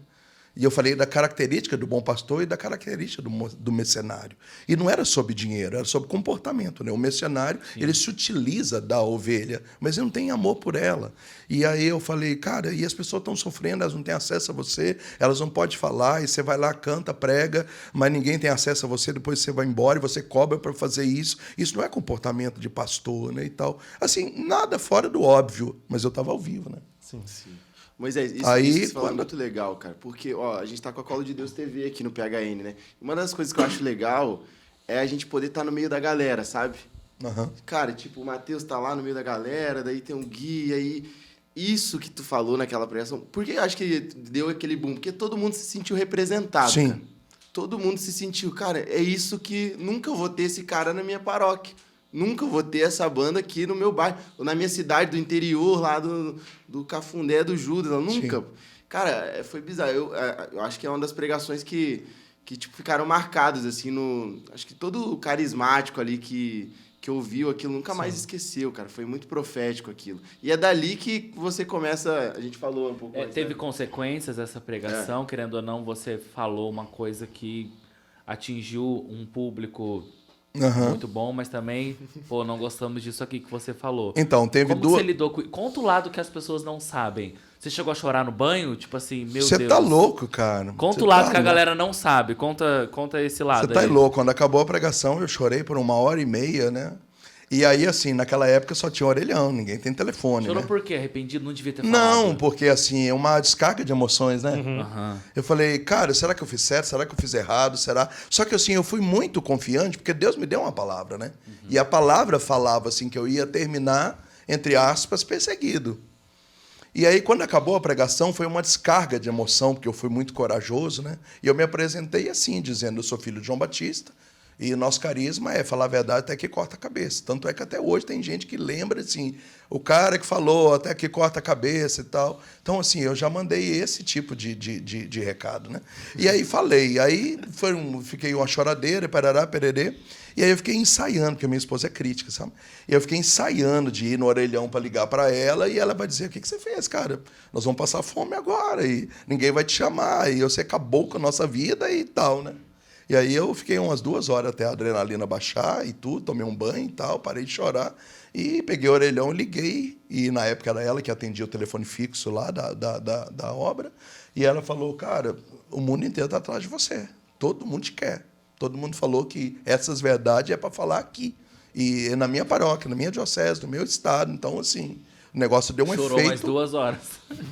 E eu falei da característica do bom pastor e da característica do mercenário. E não era sobre dinheiro, era sobre comportamento, né? O mercenário, ele se utiliza da ovelha, mas ele não tem amor por ela. E aí eu falei, cara, e as pessoas estão sofrendo, elas não têm acesso a você, elas não podem falar, e você vai lá, canta, prega, mas ninguém tem acesso a você, depois você vai embora e você cobra para fazer isso. Isso não é comportamento de pastor, né? E tal. Assim, nada fora do óbvio, mas eu estava ao vivo, né? Sim. Moisés, isso que você falou é muito legal, cara. Porque, a gente tá com a Colo de Deus TV aqui no PHN, né? Uma das coisas que eu acho legal é a gente poder estar no meio da galera, sabe? Uhum. Cara, tipo, o Matheus tá lá no meio da galera, daí tem um guia aí. Isso que tu falou naquela pregação, por que eu acho que deu aquele boom? Porque todo mundo se sentiu representado, Sim. Cara. Todo mundo se sentiu, cara, é isso que nunca vou ter esse cara na minha paróquia. Nunca vou ter essa banda aqui no meu bairro, ou na minha cidade do interior, lá do Cafundé, do Judas. Nunca. Sim. Cara, foi bizarro. Eu acho que é uma das pregações que tipo, ficaram marcadas, assim, acho que todo carismático ali que ouviu aquilo nunca mais esqueceu, cara. Foi muito profético aquilo. E é dali que você começa... A gente falou um pouco mais, teve consequências essa pregação, querendo ou não, você falou uma coisa que atingiu um público muito bom, mas também, pô, não gostamos disso aqui que você falou. Então, teve Como você lidou com... Conta o lado que as pessoas não sabem. Você chegou a chorar no banho? Tipo assim, meu Deus. Você tá louco, cara. Conta o lado que a galera não sabe. Conta esse lado. Você tá louco. Quando acabou a pregação, eu chorei por 1h30, né? E aí, assim, naquela época só tinha orelhão, ninguém tem telefone, Chorou né? por quê? Arrependido? Não devia ter falado? Não, porque, assim, é uma descarga de emoções, né? Uhum. Eu falei, cara, será que eu fiz certo? Será que eu fiz errado? Será? Só que, assim, eu fui muito confiante, porque Deus me deu uma palavra, né? E a palavra falava, assim, que eu ia terminar, entre aspas, perseguido. E aí, quando acabou a pregação, foi uma descarga de emoção, porque eu fui muito corajoso, né? E eu me apresentei assim, dizendo, eu sou filho de João Batista, e o nosso carisma é falar a verdade até que corta a cabeça. Tanto é que até hoje tem gente que lembra, assim, o cara que falou até que corta a cabeça e tal. Então, assim, eu já mandei esse tipo de recado, né? E aí falei, aí fiquei uma choradeira, parará, pererê. E aí eu fiquei ensaiando, porque minha esposa é crítica, sabe? E eu fiquei ensaiando de ir no orelhão para ligar para ela e ela vai dizer, o que você fez, cara? Nós vamos passar fome agora e ninguém vai te chamar e você acabou com a nossa vida e tal, né? E aí eu fiquei umas 2 horas até a adrenalina baixar e tudo, tomei um banho e tal, parei de chorar e peguei o orelhão e liguei. E na época era ela que atendia o telefone fixo lá da obra. E ela falou, cara, o mundo inteiro está atrás de você. Todo mundo te quer. Todo mundo falou que essas verdades é para falar aqui. E na minha paróquia, na minha diocese, no meu estado. Então, assim, o negócio deu um efeito. Chorou mais 2 horas.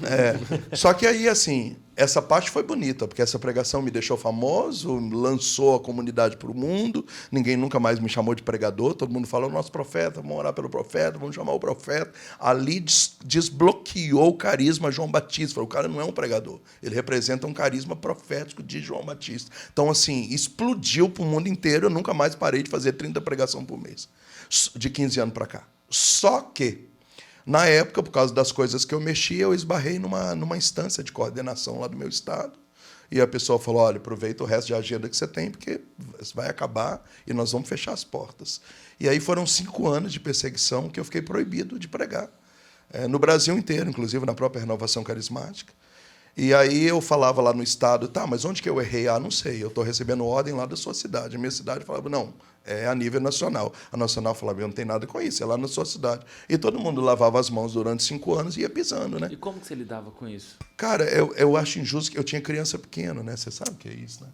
É. Só que aí, assim, essa parte foi bonita, porque essa pregação me deixou famoso, lançou a comunidade para o mundo, ninguém nunca mais me chamou de pregador, todo mundo falou, nosso profeta, vamos orar pelo profeta, vamos chamar o profeta. Ali desbloqueou o carisma João Batista. O cara não é um pregador, ele representa um carisma profético de João Batista. Então, assim, explodiu para o mundo inteiro, eu nunca mais parei de fazer 30 pregações por mês, de 15 anos para cá. Só que, na época, por causa das coisas que eu mexia, eu esbarrei numa instância de coordenação lá do meu estado. E a pessoa falou, olha, aproveita o resto de agenda que você tem, porque vai acabar e nós vamos fechar as portas. E aí foram 5 anos de perseguição que eu fiquei proibido de pregar. No Brasil inteiro, inclusive na própria Renovação Carismática. E aí eu falava lá no estado, tá, mas onde que eu errei? Ah, não sei, eu estou recebendo ordem lá da sua cidade. A minha cidade falava, não, é a nível nacional. A nacional falava, eu não tenho nada com isso, é lá na sua cidade. E todo mundo lavava as mãos durante 5 anos e ia pisando, né? E como que você lidava com isso? Cara, eu acho injusto que eu tinha criança pequena, né? Você sabe o que é isso, né?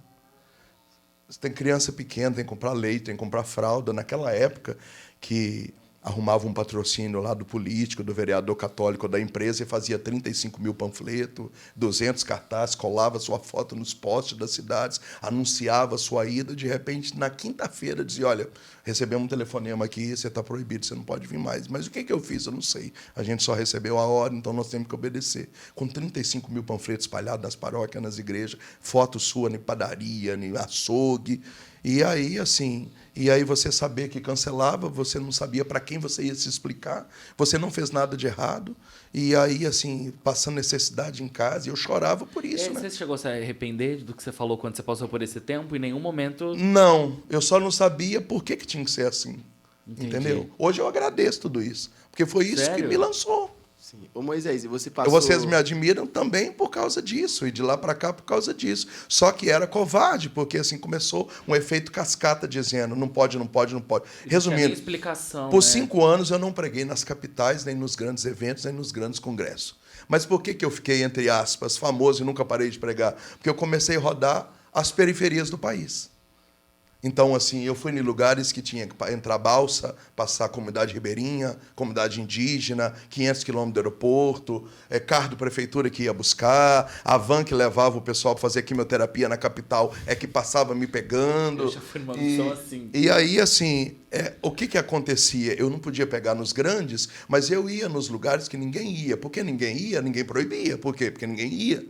Você tem criança pequena, tem que comprar leite, tem que comprar fralda. Naquela época que arrumava um patrocínio lá do político, do vereador católico da empresa e fazia 35 mil panfletos, 200 cartazes, colava sua foto nos postes das cidades, anunciava sua ida. De repente, na quinta-feira, dizia, olha, recebemos um telefonema aqui, você está proibido, você não pode vir mais. Mas o que eu fiz? Eu não sei. A gente só recebeu a ordem, então nós temos que obedecer. Com 35 mil panfletos espalhados nas paróquias, nas igrejas, foto sua em padaria, em açougue. E aí, assim, você saber que cancelava, você não sabia para quem você ia se explicar, você não fez nada de errado, e aí, assim, passando necessidade em casa, e eu chorava por isso, né? Você chegou a se arrepender do que você falou quando você passou por esse tempo? Em nenhum momento... Não, eu só não sabia por que tinha que ser assim, entendeu? Hoje eu agradeço tudo isso, porque foi isso que me lançou. Sim. Ô Moisés, e você passou... Vocês me admiram também por causa disso, e de lá para cá por causa disso. Só que era covarde, porque assim começou um efeito cascata dizendo não pode, não pode, não pode. Resumindo, explicação, por 5 anos eu não preguei nas capitais, nem nos grandes eventos, nem nos grandes congressos. Mas por que eu fiquei, entre aspas, famoso e nunca parei de pregar? Porque eu comecei a rodar as periferias do país. Então, assim, eu fui em lugares que tinha que entrar balsa, passar a comunidade ribeirinha, comunidade indígena, 500 quilômetros do aeroporto, carro da prefeitura que ia buscar, a van que levava o pessoal para fazer quimioterapia na capital que passava me pegando. Eu já fui numa missão assim. E aí, assim, o que acontecia? Eu não podia pegar nos grandes, mas eu ia nos lugares que ninguém ia. Por que ninguém ia? Ninguém proibia. Por quê? Porque ninguém ia.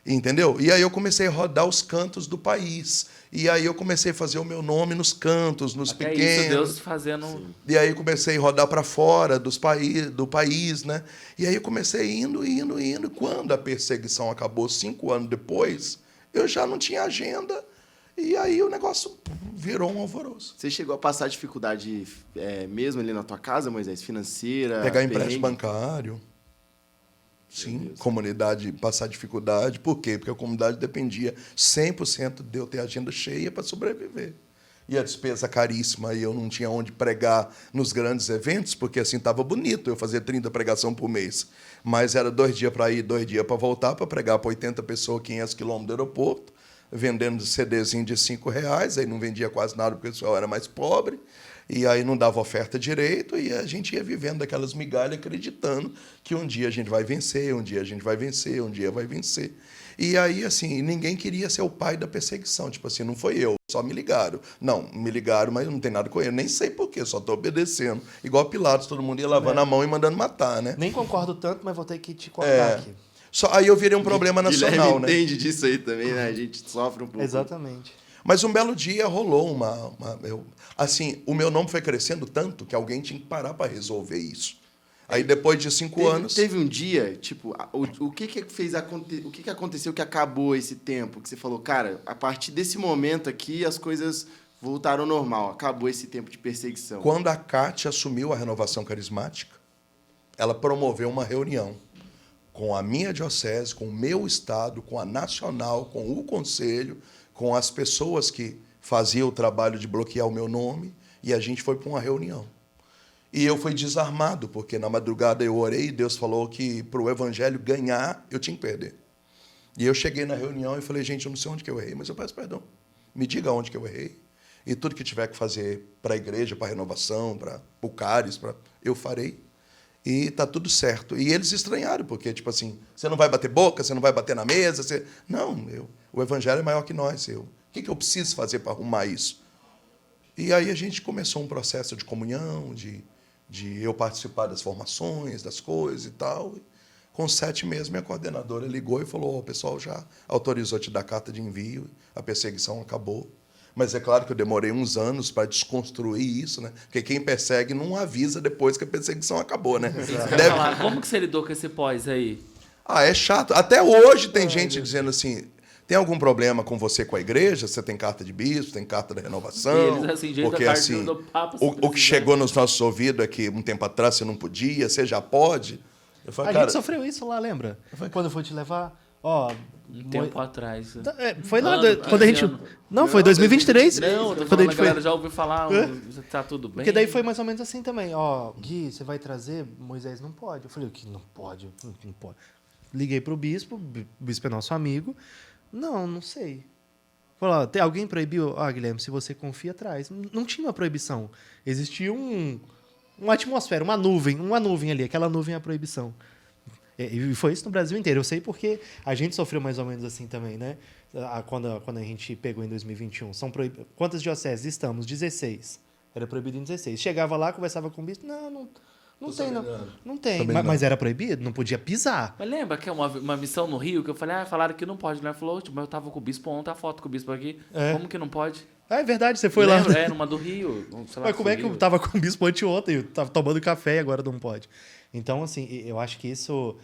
Entendeu? E aí eu comecei a rodar os cantos do país. E aí eu comecei a fazer o meu nome nos cantos, nos até pequenos. Isso, Deus fazendo... Sim. E aí eu comecei a rodar para fora do país, né? E aí eu comecei indo. Quando a perseguição acabou 5 anos depois, eu já não tinha agenda. E aí o negócio virou um alvoroço. Você chegou a passar dificuldade mesmo ali na tua casa, Moisés? Financeira? Pegar empréstimo bancário. Sim, comunidade passar dificuldade. Por quê? Porque a comunidade dependia 100% de eu ter agenda cheia para sobreviver. e a despesa caríssima, e eu não tinha onde pregar nos grandes eventos, porque assim estava bonito eu fazer 30 pregação por mês. Mas era 2 dias para ir, 2 dias para voltar, para pregar para 80 pessoas, 500 quilômetros do aeroporto, vendendo CDzinho de R$5, aí não vendia quase nada porque o pessoal era mais pobre, e aí não dava oferta direito, e a gente ia vivendo aquelas migalhas, acreditando que um dia a gente vai vencer, um dia a gente vai vencer, um dia vai vencer. E aí, assim, ninguém queria ser o pai da perseguição. Tipo assim, não foi eu, só me ligaram. Não, me ligaram, mas não tem nada com ele. Nem sei por quê, só estou obedecendo. Igual Pilatos, todo mundo ia lavando a mão e mandando matar, né? Nem concordo tanto, mas vou ter que te cortar aqui. Aí eu virei um problema nacional, né? Entende disso aí também, né? A gente sofre um pouco. Exatamente. Mas um belo dia rolou assim, o meu nome foi crescendo tanto que alguém tinha que parar para resolver isso. Aí depois de 5 anos... Teve um dia, tipo, o que fez o que aconteceu que acabou esse tempo? Que você falou, cara, a partir desse momento aqui as coisas voltaram ao normal, acabou esse tempo de perseguição. Quando a Cátia assumiu a Renovação Carismática, ela promoveu uma reunião com a minha diocese, com o meu estado, com a nacional, com o conselho, com as pessoas que faziam o trabalho de bloquear o meu nome, e a gente foi para uma reunião. E eu fui desarmado, porque na madrugada eu orei e Deus falou que para o evangelho ganhar, eu tinha que perder. E eu cheguei na reunião e falei, gente, eu não sei onde que eu errei, mas eu peço perdão. Me diga onde que eu errei. E tudo que tiver que fazer para a igreja, para a renovação, para o Caris, eu farei. E está tudo certo. E eles estranharam, porque, tipo assim, você não vai bater boca, você não vai bater na mesa. Não, o evangelho é maior que nós. O que eu preciso fazer para arrumar isso? E aí a gente começou um processo de comunhão, de eu participar das formações, das coisas e tal. Com 7 meses, minha coordenadora ligou e falou, o pessoal já autorizou te dar carta de envio, a perseguição acabou. Mas é claro que eu demorei uns anos para desconstruir isso, né? Porque quem persegue não avisa depois que a perseguição acabou, né? Como que você lidou com esse pós aí? É chato. Até hoje tem gente dizendo assim, tem algum problema com você com a igreja? Você tem carta de bispo, tem carta da renovação? E eles, assim, porque assim, do Papa, o que chegou nos nossos ouvidos é que um tempo atrás você não podia, você já pode. Eu falei, a gente sofreu isso lá, lembra? Quando eu fui te levar, um tempo atrás. Foi lá, quando a gente... Não, foi 2023. Não, quando a galera já ouviu falar, tá tudo bem. Porque daí foi mais ou menos assim também. Gui, você vai trazer? Moisés não pode. Eu falei, o que não pode? Não pode. Liguei pro bispo, o bispo é nosso amigo. Não sei. Falou, tem alguém proibiu? Guilherme, se você confia, traz. Não tinha uma proibição. Existia uma atmosfera, uma nuvem ali. Aquela nuvem é a proibição. E foi isso no Brasil inteiro. Eu sei porque a gente sofreu mais ou menos assim também, né? Quando a gente pegou em 2021. Quantas dioceses estamos? 16. Era proibido em 16. Chegava lá, conversava com o bispo. Não tem, não. Não tem. Mas era proibido? Não podia pisar. Mas lembra que é uma missão no Rio que eu falei, falaram que não pode, né? Falou, mas eu tava com o bispo ontem, a foto com o bispo aqui. Como que não pode? É verdade, você foi lá. Numa do Rio. Mas como é que eu tava com o bispo anteontem? Eu tava tomando café e agora não pode. Então, assim, eu acho que isso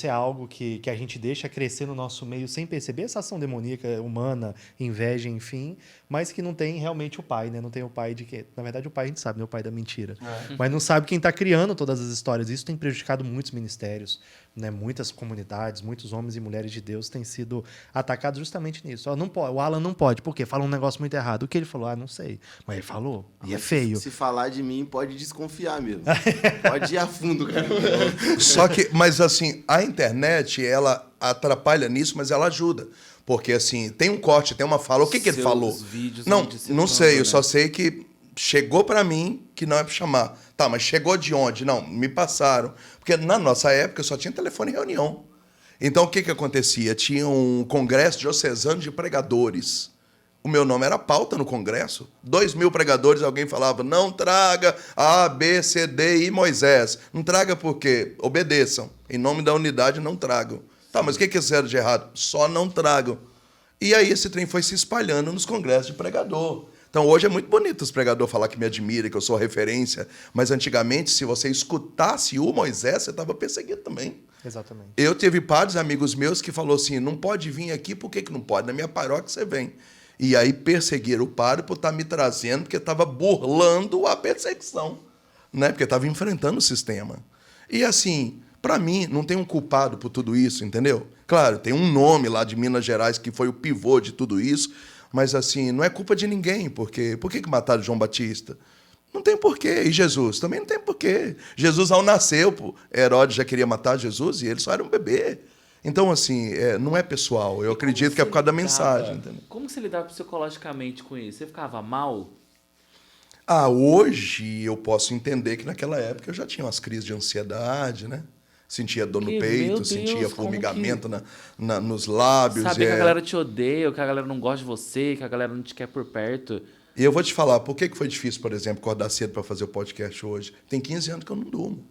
é algo que a gente deixa crescer no nosso meio sem perceber essa ação demoníaca, humana, inveja, enfim, mas que não tem realmente o pai, né? Não tem o pai de quê? Na verdade, o pai a gente sabe, né? O pai da mentira. Mas não sabe quem está criando todas as histórias. Isso tem prejudicado muitos ministérios, né? Muitas comunidades, muitos homens e mulheres de Deus têm sido atacados justamente nisso. Não pode, o Alan não pode, por quê? Fala um negócio muito errado. O que ele falou? Não sei. Mas ele falou, e é feio. Se falar de mim, pode desconfiar mesmo. Pode ir a fundo, cara. Só que, mas assim, a internet, ela atrapalha nisso, mas ela ajuda. Porque, assim, tem um corte, tem uma fala. O que ele falou? Não sei, eu só sei que chegou para mim que não é para chamar. Tá, mas chegou de onde? Não, me passaram. Porque na nossa época só tinha telefone e reunião. Então, o que acontecia? Tinha um congresso diocesano de pregadores. O meu nome era pauta no congresso. 2.000 pregadores, alguém falava, não traga A, B, C, D e Moisés. Não traga por quê? Obedeçam. Em nome da unidade, não tragam. Tá, mas o que fizeram de errado? Só não tragam. E aí esse trem foi se espalhando nos congressos de pregador. Então hoje é muito bonito os pregadores falar que me admira, que eu sou referência. Mas antigamente, se você escutasse o Moisés, você estava perseguido também. Exatamente. Eu tive padres, amigos meus, que falou assim, não pode vir aqui, por que não pode? Na minha paróquia você vem. E aí perseguiram o padre por estar me trazendo, porque estava burlando a perseguição, né? Porque estava enfrentando o sistema. E assim, para mim, não tem um culpado por tudo isso, entendeu? Claro, tem um nome lá de Minas Gerais que foi o pivô de tudo isso, Mas, assim, não é culpa de ninguém, porque por que mataram João Batista? Não tem porquê. E Jesus? Também não tem porquê. Jesus, ao nascer, Herodes já queria matar Jesus e ele só era um bebê. Então, assim, não é pessoal. Eu acredito que é por causa da mensagem. Entendeu? Como você lidava psicologicamente com isso? Você ficava mal? Hoje eu posso entender que naquela época eu já tinha umas crises de ansiedade, né? Sentia dor no peito, sentia formigamento nos lábios. Saber que a galera te odeia, que a galera não gosta de você, que a galera não te quer por perto. E eu vou te falar, por que foi difícil, por exemplo, acordar cedo para fazer o podcast hoje? Tem 15 anos que eu não durmo.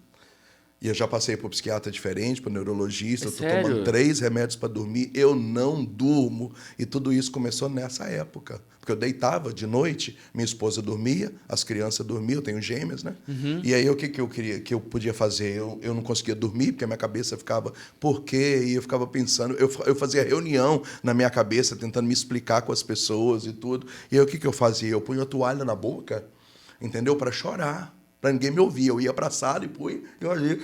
E eu já passei por psiquiatra diferente, por neurologista, estou tomando 3 remédios para dormir, eu não durmo. E tudo isso começou nessa época. Porque eu deitava de noite, minha esposa dormia, as crianças dormiam, eu tenho gêmeas, né? Uhum. E aí o que eu queria, que eu podia fazer? Eu não conseguia dormir, porque a minha cabeça ficava, por quê? E eu ficava pensando, eu fazia reunião na minha cabeça, tentando me explicar com as pessoas e tudo. E aí o que eu fazia? Eu punha a toalha na boca, entendeu? Para chorar, para ninguém me ouvir. Eu ia para a sala e punha, eu ali...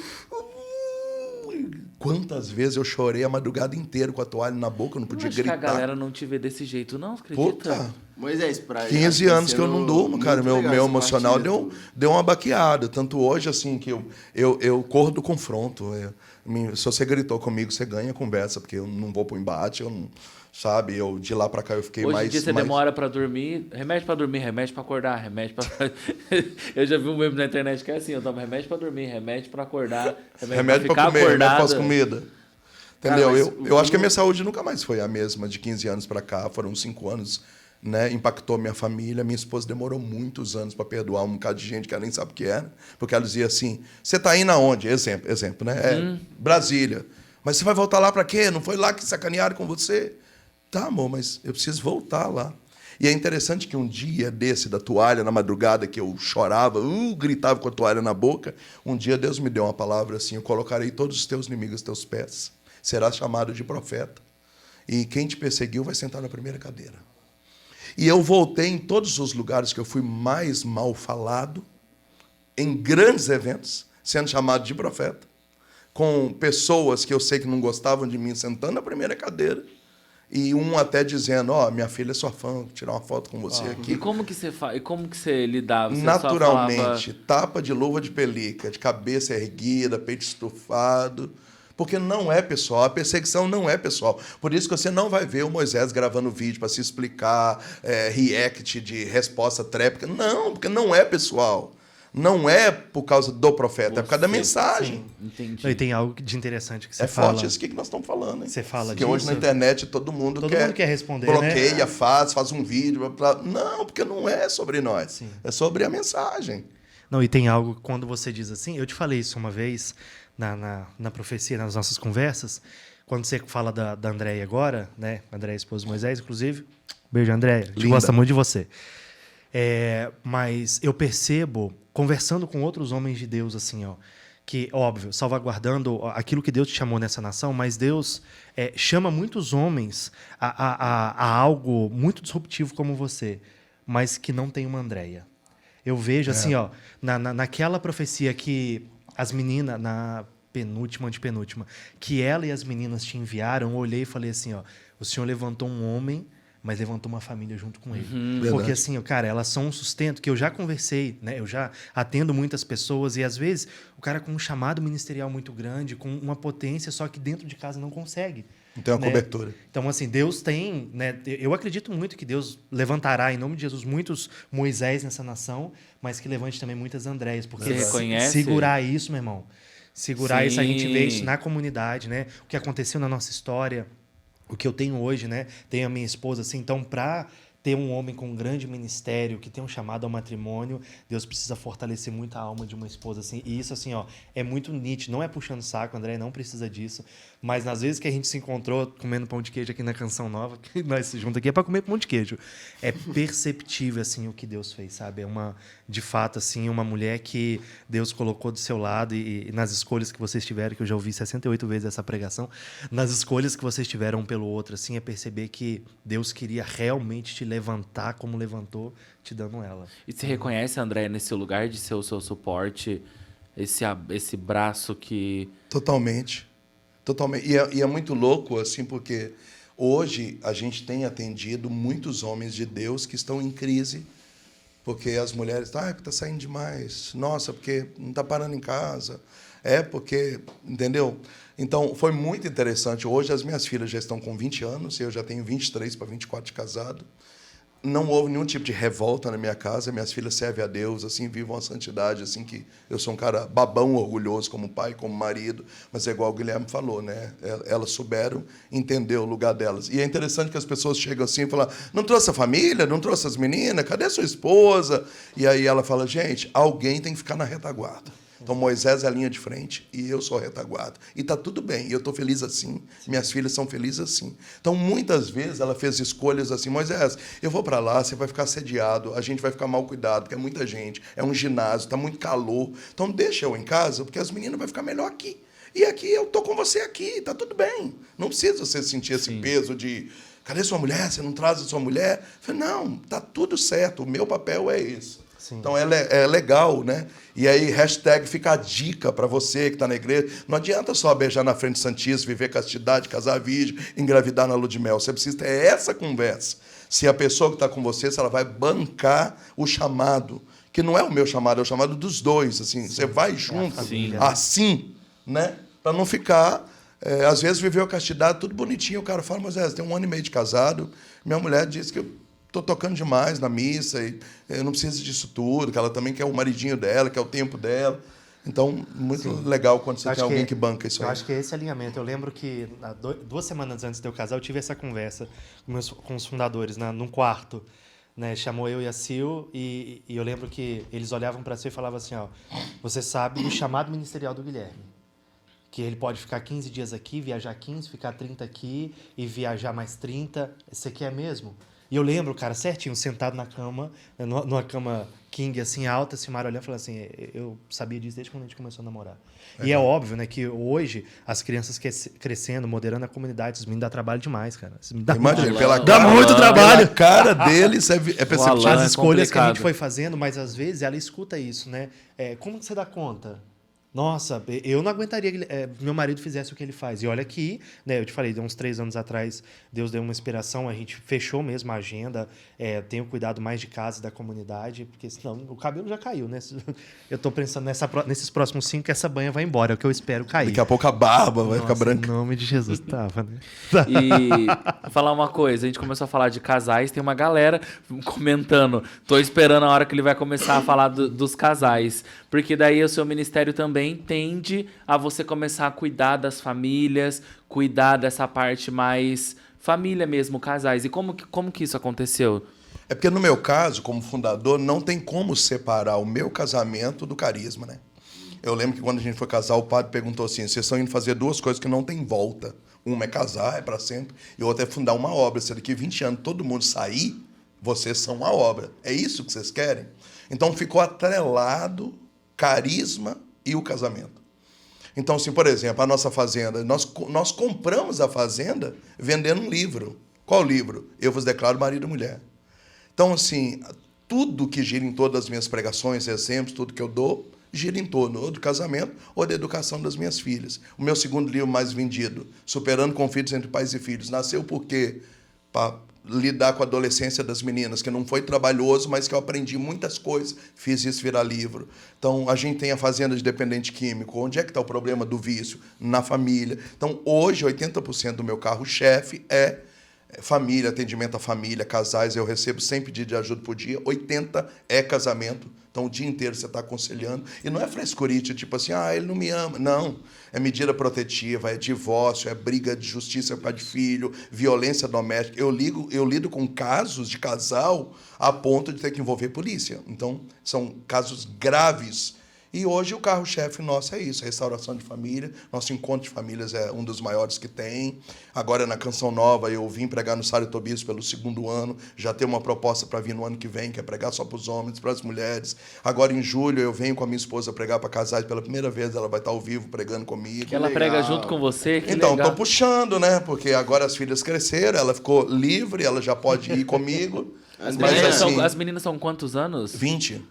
Quantas vezes eu chorei a madrugada inteira com a toalha na boca, eu não podia gritar. Que a galera não te vê desse jeito, não, você acredita? Puta, Moisés, pra 15 anos que eu não durmo, cara. Meu emocional deu uma baqueada. Tanto hoje, assim, que eu corro do confronto. Se você gritou comigo, você ganha a conversa, porque eu não vou pro embate, eu não... Sabe, de lá pra cá eu fiquei Hoje mais... Hoje em dia você demora pra dormir, remédio pra dormir, remédio pra acordar, remédio pra... Eu já vi um meme na internet que é assim, eu tomo remédio pra dormir, remédio pra acordar, remédio pra ficar comer, acordado. Remédio pós-comida. Entendeu? Cara, eu acho que a minha saúde nunca mais foi a mesma de 15 anos pra cá, foram 5 anos, né? Impactou minha família, minha esposa demorou muitos anos pra perdoar um bocado de gente que ela nem sabe o que era, porque ela dizia assim, você tá indo aonde? Exemplo, né? Brasília. Mas você vai voltar lá pra quê? Não foi lá que sacanearam com você? Tá, amor, mas eu preciso voltar lá. E é interessante que um dia desse, da toalha, na madrugada, que eu chorava, gritava com a toalha na boca, um dia Deus me deu uma palavra assim, eu colocarei todos os teus inimigos aos teus pés. Serás chamado de profeta. E quem te perseguiu vai sentar na primeira cadeira. E eu voltei em todos os lugares que eu fui mais mal falado, em grandes eventos, sendo chamado de profeta, com pessoas que eu sei que não gostavam de mim, sentando na primeira cadeira, e um até dizendo, minha filha é sua fã, vou tirar uma foto com você aqui. E como que você faz? E como que você lidava? Você naturalmente, tapa de luva de pelica, de cabeça erguida, peito estufado, porque não é pessoal, a perseguição não é pessoal. Por isso que você não vai ver o Moisés gravando vídeo para se explicar, react de resposta trépica. Não, porque não é pessoal. Não é por causa do profeta, é por causa da mensagem. Sim, entendi. E tem algo de interessante que você fala. É forte isso que nós estamos falando. Hein? Você fala porque disso. Hoje na internet todo mundo quer responder, bloqueia, né? faz um vídeo. Não, porque não é sobre nós. Sim. É sobre a mensagem. Não, e tem algo, quando você diz assim, eu te falei isso uma vez na profecia, nas nossas conversas, quando você fala da Andréia agora, né? Andréia, esposa de Moisés, inclusive. Beijo, Andréia. A gente gosta muito de você. Mas eu percebo, conversando com outros homens de Deus, assim, que, óbvio, salvaguardando aquilo que Deus te chamou nessa nação, mas Deus chama muitos homens a algo muito disruptivo como você, mas que não tem uma Andréia. Eu vejo, assim, naquela profecia que as meninas, na penúltima, antepenúltima, que ela e as meninas te enviaram, eu olhei e falei assim, o Senhor levantou um homem, mas levantou uma família junto com ele. Porque, assim, cara, elas são um sustento que eu já conversei, né? Eu já atendo muitas pessoas e, às vezes, o cara com um chamado ministerial muito grande, com uma potência, só que dentro de casa não consegue. Não tem uma cobertura. Então, assim, Deus tem... né? Eu acredito muito que Deus levantará, em nome de Jesus, muitos Moisés nessa nação, mas que levante também muitas Andréias. Porque segurar isso, meu irmão, segurar isso, a gente vê isso na comunidade, né? O que aconteceu na nossa história... O que eu tenho hoje, né? Tenho a minha esposa, assim, então, para ter um homem com um grande ministério, que tem um chamado ao matrimônio, Deus precisa fortalecer muito a alma de uma esposa, assim. E isso, assim, é muito nítido. Não é puxando saco, André, não precisa disso. Mas, nas vezes que a gente se encontrou comendo pão de queijo aqui na Canção Nova, que nós se juntamos aqui é para comer pão de queijo. É perceptível, assim, o que Deus fez, sabe? De fato, assim, uma mulher que Deus colocou do seu lado e nas escolhas que vocês tiveram, que eu já ouvi 68 vezes essa pregação, nas escolhas que vocês tiveram um pelo outro, assim, é perceber que Deus queria realmente te levantar como levantou, te dando ela. E você reconhece, André, nesse lugar de ser o seu suporte, esse braço que... Totalmente. E é muito louco, assim, porque Hoje, a gente tem atendido muitos homens de Deus que estão em crise, porque as mulheres está saindo demais. Nossa, porque não está parando em casa. Porque, entendeu? Então, foi muito interessante. Hoje, as minhas filhas já estão com 20 anos, e eu já tenho 23 para 24 de casado. Não houve nenhum tipo de revolta na minha casa. Minhas filhas servem a Deus, assim, vivam a santidade, assim, que eu sou um cara babão, orgulhoso como pai, como marido, mas é igual o Guilherme falou, né? Elas souberam entender o lugar delas. E é interessante que as pessoas chegam assim e falam, não trouxe a família, não trouxe as meninas, cadê a sua esposa? E aí ela fala, gente, alguém tem que ficar na retaguarda. Então, Moisés é a linha de frente e eu sou a retaguarda. E está tudo bem, e eu estou feliz assim, minhas filhas são felizes assim. Então, muitas vezes, ela fez escolhas assim, Moisés, eu vou para lá, você vai ficar assediado, a gente vai ficar mal cuidado, porque é muita gente, é um ginásio, está muito calor. Então, deixa eu em casa, porque as meninas vão ficar melhor aqui. E aqui, eu estou com você aqui, está tudo bem. Não precisa você sentir esse peso de, cadê sua mulher? Você não traz a sua mulher? Eu falei, não, está tudo certo, o meu papel é esse. Sim. Então, ela é legal, né? E aí, hashtag fica a dica para você que está na igreja. Não adianta só beijar na frente do Santíssimo, viver castidade, casar virgem, engravidar na lua de mel. Você precisa ter essa conversa. Se a pessoa que está com você, se ela vai bancar o chamado, que não é o meu chamado, é o chamado dos dois. Assim, você vai junto, assim, né? Para não ficar... às vezes, viveu a castidade, tudo bonitinho. O cara fala, mas tem 1 ano e meio de casado. Minha mulher disse que eu estou tocando demais na missa e eu não preciso disso tudo, que ela também quer o maridinho dela, quer o tempo dela. Então, muito legal quando você tem alguém que banca isso aí. Eu acho que é esse alinhamento. Eu lembro que 2 semanas antes de eu casar, eu tive essa conversa com os fundadores, num quarto. Né? Chamou eu e a Sil e eu lembro que eles olhavam para si e falavam assim, você sabe do chamado ministerial do Guilherme. Que ele pode ficar 15 dias aqui, viajar 15, ficar 30 aqui e viajar mais 30. Você quer mesmo? E eu lembro, cara, certinho, sentado na cama, numa cama king, assim, alta, assim, Mara olhando e falando assim, eu sabia disso desde quando a gente começou a namorar. E é óbvio, né, que hoje as crianças crescendo, moderando a comunidade, isso me dá trabalho demais, cara. Imagina, dá muito trabalho. Pela cara deles é perceptível. As escolhas que a gente foi fazendo, mas às vezes ela escuta isso, né? Como você dá conta? Nossa, eu não aguentaria que meu marido fizesse o que ele faz. E olha que, né, eu te falei, uns 3 anos atrás, Deus deu uma inspiração, a gente fechou mesmo a agenda, tenho cuidado mais de casa e da comunidade, porque senão o cabelo já caiu, né? Eu estou pensando nesses próximos 5 que essa banha vai embora, é o que eu espero cair. Daqui a pouco a barba vai ficar branca. Em nome de Jesus, tava, né? E falar uma coisa, a gente começou a falar de casais, tem uma galera comentando, tô esperando a hora que ele vai começar a falar dos casais, porque daí o seu ministério também tende a você começar a cuidar das famílias, cuidar dessa parte mais família mesmo, casais. E como que isso aconteceu? É porque no meu caso, como fundador, não tem como separar o meu casamento do carisma, né? Eu lembro que quando a gente foi casar, o padre perguntou assim, vocês estão indo fazer 2 coisas que não tem volta. Uma é casar, é para sempre, e outra é fundar uma obra. Se daqui 20 anos todo mundo sair, vocês são uma obra. É isso que vocês querem? Então ficou atrelado carisma e o casamento. Então, assim, por exemplo, a nossa fazenda, nós compramos a fazenda vendendo um livro. Qual livro? Eu vos declaro marido e mulher. Então, assim, tudo que gira em torno das minhas pregações, exemplos, tudo que eu dou, gira em torno ou do casamento ou da educação das minhas filhas. O meu segundo livro mais vendido, Superando Conflitos entre Pais e Filhos, nasceu porque para lidar com a adolescência das meninas, que não foi trabalhoso, mas que eu aprendi muitas coisas, fiz isso virar livro. Então, a gente tem a fazenda de dependente químico. Onde é que está o problema do vício? Na família. Então, hoje, 80% do meu carro-chefe é família, atendimento à família, casais. Eu recebo 100 pedidos de ajuda por dia, 80 é casamento. Então, o dia inteiro você está aconselhando. E não é frescurite, tipo assim, ele não me ama. Não. É medida protetiva, é divórcio, é briga de justiça por causa de filho, violência doméstica. Eu lido com casos de casal a ponto de ter que envolver polícia. Então, são casos graves. E hoje o carro-chefe nosso é isso, restauração de família. Nosso encontro de famílias é um dos maiores que tem. Agora, na Canção Nova, eu vim pregar no Sário Tobias pelo 2º ano. Já tenho uma proposta para vir no ano que vem, que é pregar só para os homens, para as mulheres. Agora, em julho, eu venho com a minha esposa pregar para casais. Pela primeira vez, ela vai estar ao vivo pregando comigo. Que ela prega junto com você? Que então, legal. Tô puxando, né? Porque agora as filhas cresceram, ela ficou livre, ela já pode ir comigo. As meninas são quantos anos? 20.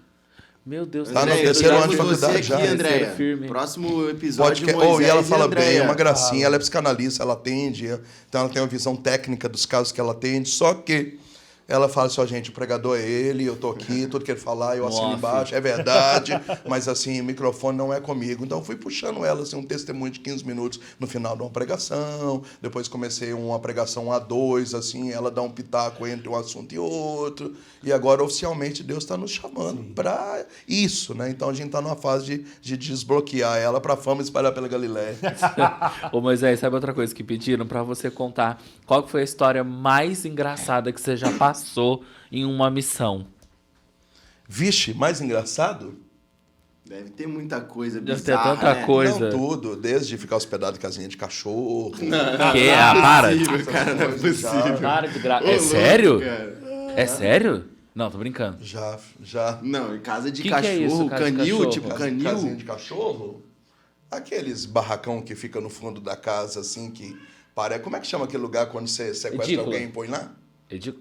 Meu Deus. Tá no terceiro ano de faculdade já. Andréia. Próximo episódio, e ela fala bem, é uma gracinha. Ela é psicanalista, ela atende. Então ela tem uma visão técnica dos casos que ela atende. Só que ela fala assim, gente, o pregador é ele, eu tô aqui, tudo que ele falar, eu assino embaixo, é verdade, mas assim, o microfone não é comigo. Então eu fui puxando ela, assim, um testemunho de 15 minutos no final de uma pregação, depois comecei uma pregação a 2, assim, ela dá um pitaco entre um assunto e outro, e agora oficialmente Deus está nos chamando para isso, né? Então a gente está numa fase de desbloquear ela para a fama espalhar pela Galileia. Ô Moisés, sabe outra coisa que pediram para você contar? Qual foi a história mais engraçada que você já passou em uma missão? Vixe, mais engraçado? Deve ter muita coisa bizarra. Deve ter tanta coisa. Não, tudo. Desde ficar hospedado em casinha de cachorro. Para. Cara, não é possível. Para de É sério? É sério? Não, tô brincando. Já. Não, em casa de Que cachorro, é isso, canil, tipo canil. Casinha de cachorro? Aqueles barracão que fica no fundo da casa, assim, que parece... Como é que chama aquele lugar quando você sequestra alguém e põe lá?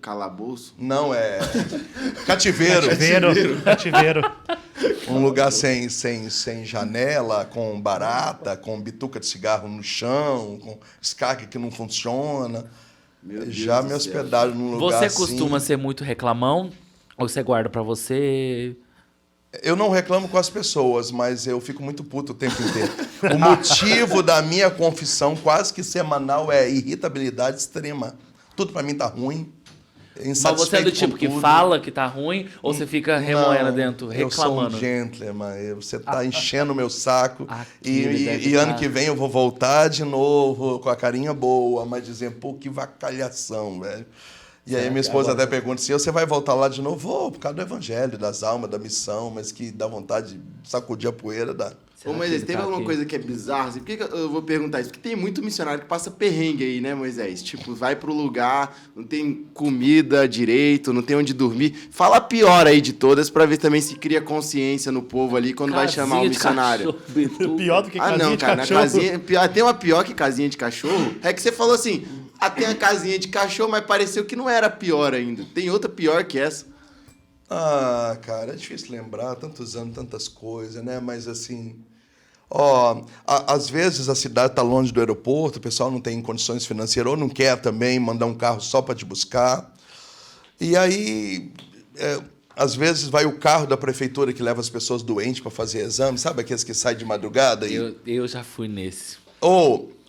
Calabouço? Não, é... Cativeiro. Cativeiro. Um lugar sem janela, com barata, com bituca de cigarro no chão, com escaque que não funciona. Já me hospedaram num lugar Você costuma ser muito reclamão? Ou você guarda pra você? Eu não reclamo com as pessoas, mas eu fico muito puto o tempo inteiro. O motivo da minha confissão quase que semanal é irritabilidade extrema. Tudo pra mim tá ruim. Mas você é do tipo que fala que tá ruim ou você fica remoendo dentro, reclamando? Eu sou um gentleman, você tá enchendo o meu saco e ano que vem eu vou voltar de novo com a carinha boa, mas dizendo, pô, que vacalhação, velho. E aí minha esposa até pergunta se você vai voltar lá de novo? Vou, por causa do evangelho, das almas, da missão, mas que dá vontade de sacudir a poeira, dá. Ô, Moisés, teve alguma coisa que é bizarra? Por que eu vou perguntar isso? Porque tem muito missionário que passa perrengue aí, né, Moisés? Tipo, vai pro lugar, não tem comida direito, não tem onde dormir. Fala a pior aí de todas pra ver também se cria consciência no povo ali quando vai chamar o missionário. Pior do que casinha de cachorro. Tem uma pior que casinha de cachorro? É que você falou assim, tem a casinha de cachorro, mas pareceu que não era pior ainda. Tem outra pior que essa. Ah, cara, é difícil lembrar, tantos anos, tantas coisas, né? Mas assim... às vezes a cidade está longe do aeroporto, o pessoal não tem condições financeiras ou não quer também mandar um carro só para te buscar. E aí, às vezes vai o carro da prefeitura que leva as pessoas doentes para fazer exame, sabe aqueles que saem de madrugada? Eu já fui nesse.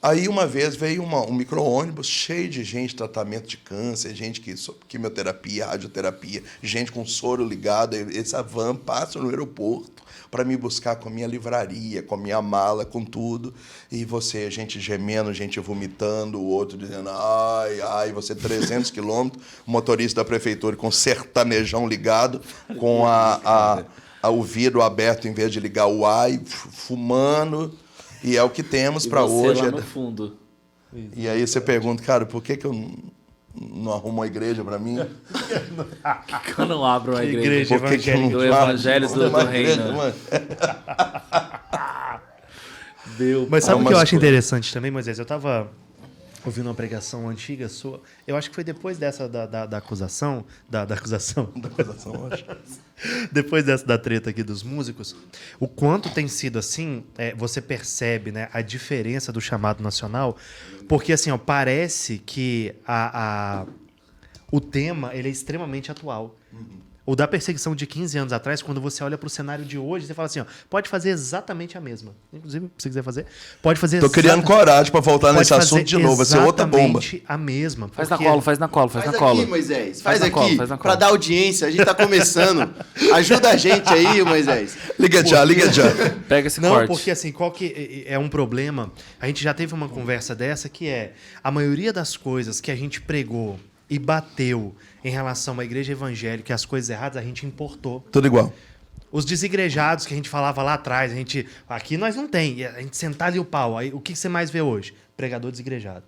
Aí uma vez veio um micro-ônibus cheio de gente, tratamento de câncer, gente que quimioterapia, radioterapia, gente com soro ligado. Essa van passa no aeroporto para me buscar com a minha livraria, com a minha mala, com tudo. E gente gemendo, gente vomitando, o outro dizendo, ai, você 300 quilômetros, o motorista da prefeitura com sertanejão ligado, com o vidro aberto em vez de ligar o ar, fumando. E é o que temos para hoje. Lá no fundo. E aí você pergunta, cara, por que eu não arrumo uma igreja para mim? Por que eu não abro uma igreja evangélica? Do evangelho do reino. Mas sabe o que eu acho interessante também, Moisés? Eu estava ouvindo uma pregação antiga sua. Eu acho que foi depois dessa da acusação. Da acusação, acho. Depois dessa da treta aqui dos músicos, o quanto tem sido assim, você percebe, né, a diferença do chamado nacional, porque assim, parece que o tema ele é extremamente atual. O da perseguição de 15 anos atrás, quando você olha para o cenário de hoje, você fala assim, pode fazer exatamente a mesma. Inclusive, se quiser fazer, pode fazer... Tô criando coragem para voltar nesse assunto de novo, vai ser outra bomba. A mesma. Faz na cola. Faz aqui, Moisés. Faz aqui, para dar audiência. A gente tá começando. Ajuda a gente aí, Moisés. Liga já. Pega esse corte. Não, porque assim, qual que é um problema? A gente já teve uma conversa dessa que a maioria das coisas que a gente pregou e bateu em relação à igreja evangélica e as coisas erradas, a gente importou. Tudo igual. Os desigrejados que a gente falava lá atrás, aqui nós não tem. A gente sentar ali o pau. Aí, o que você mais vê hoje? Pregador desigrejado.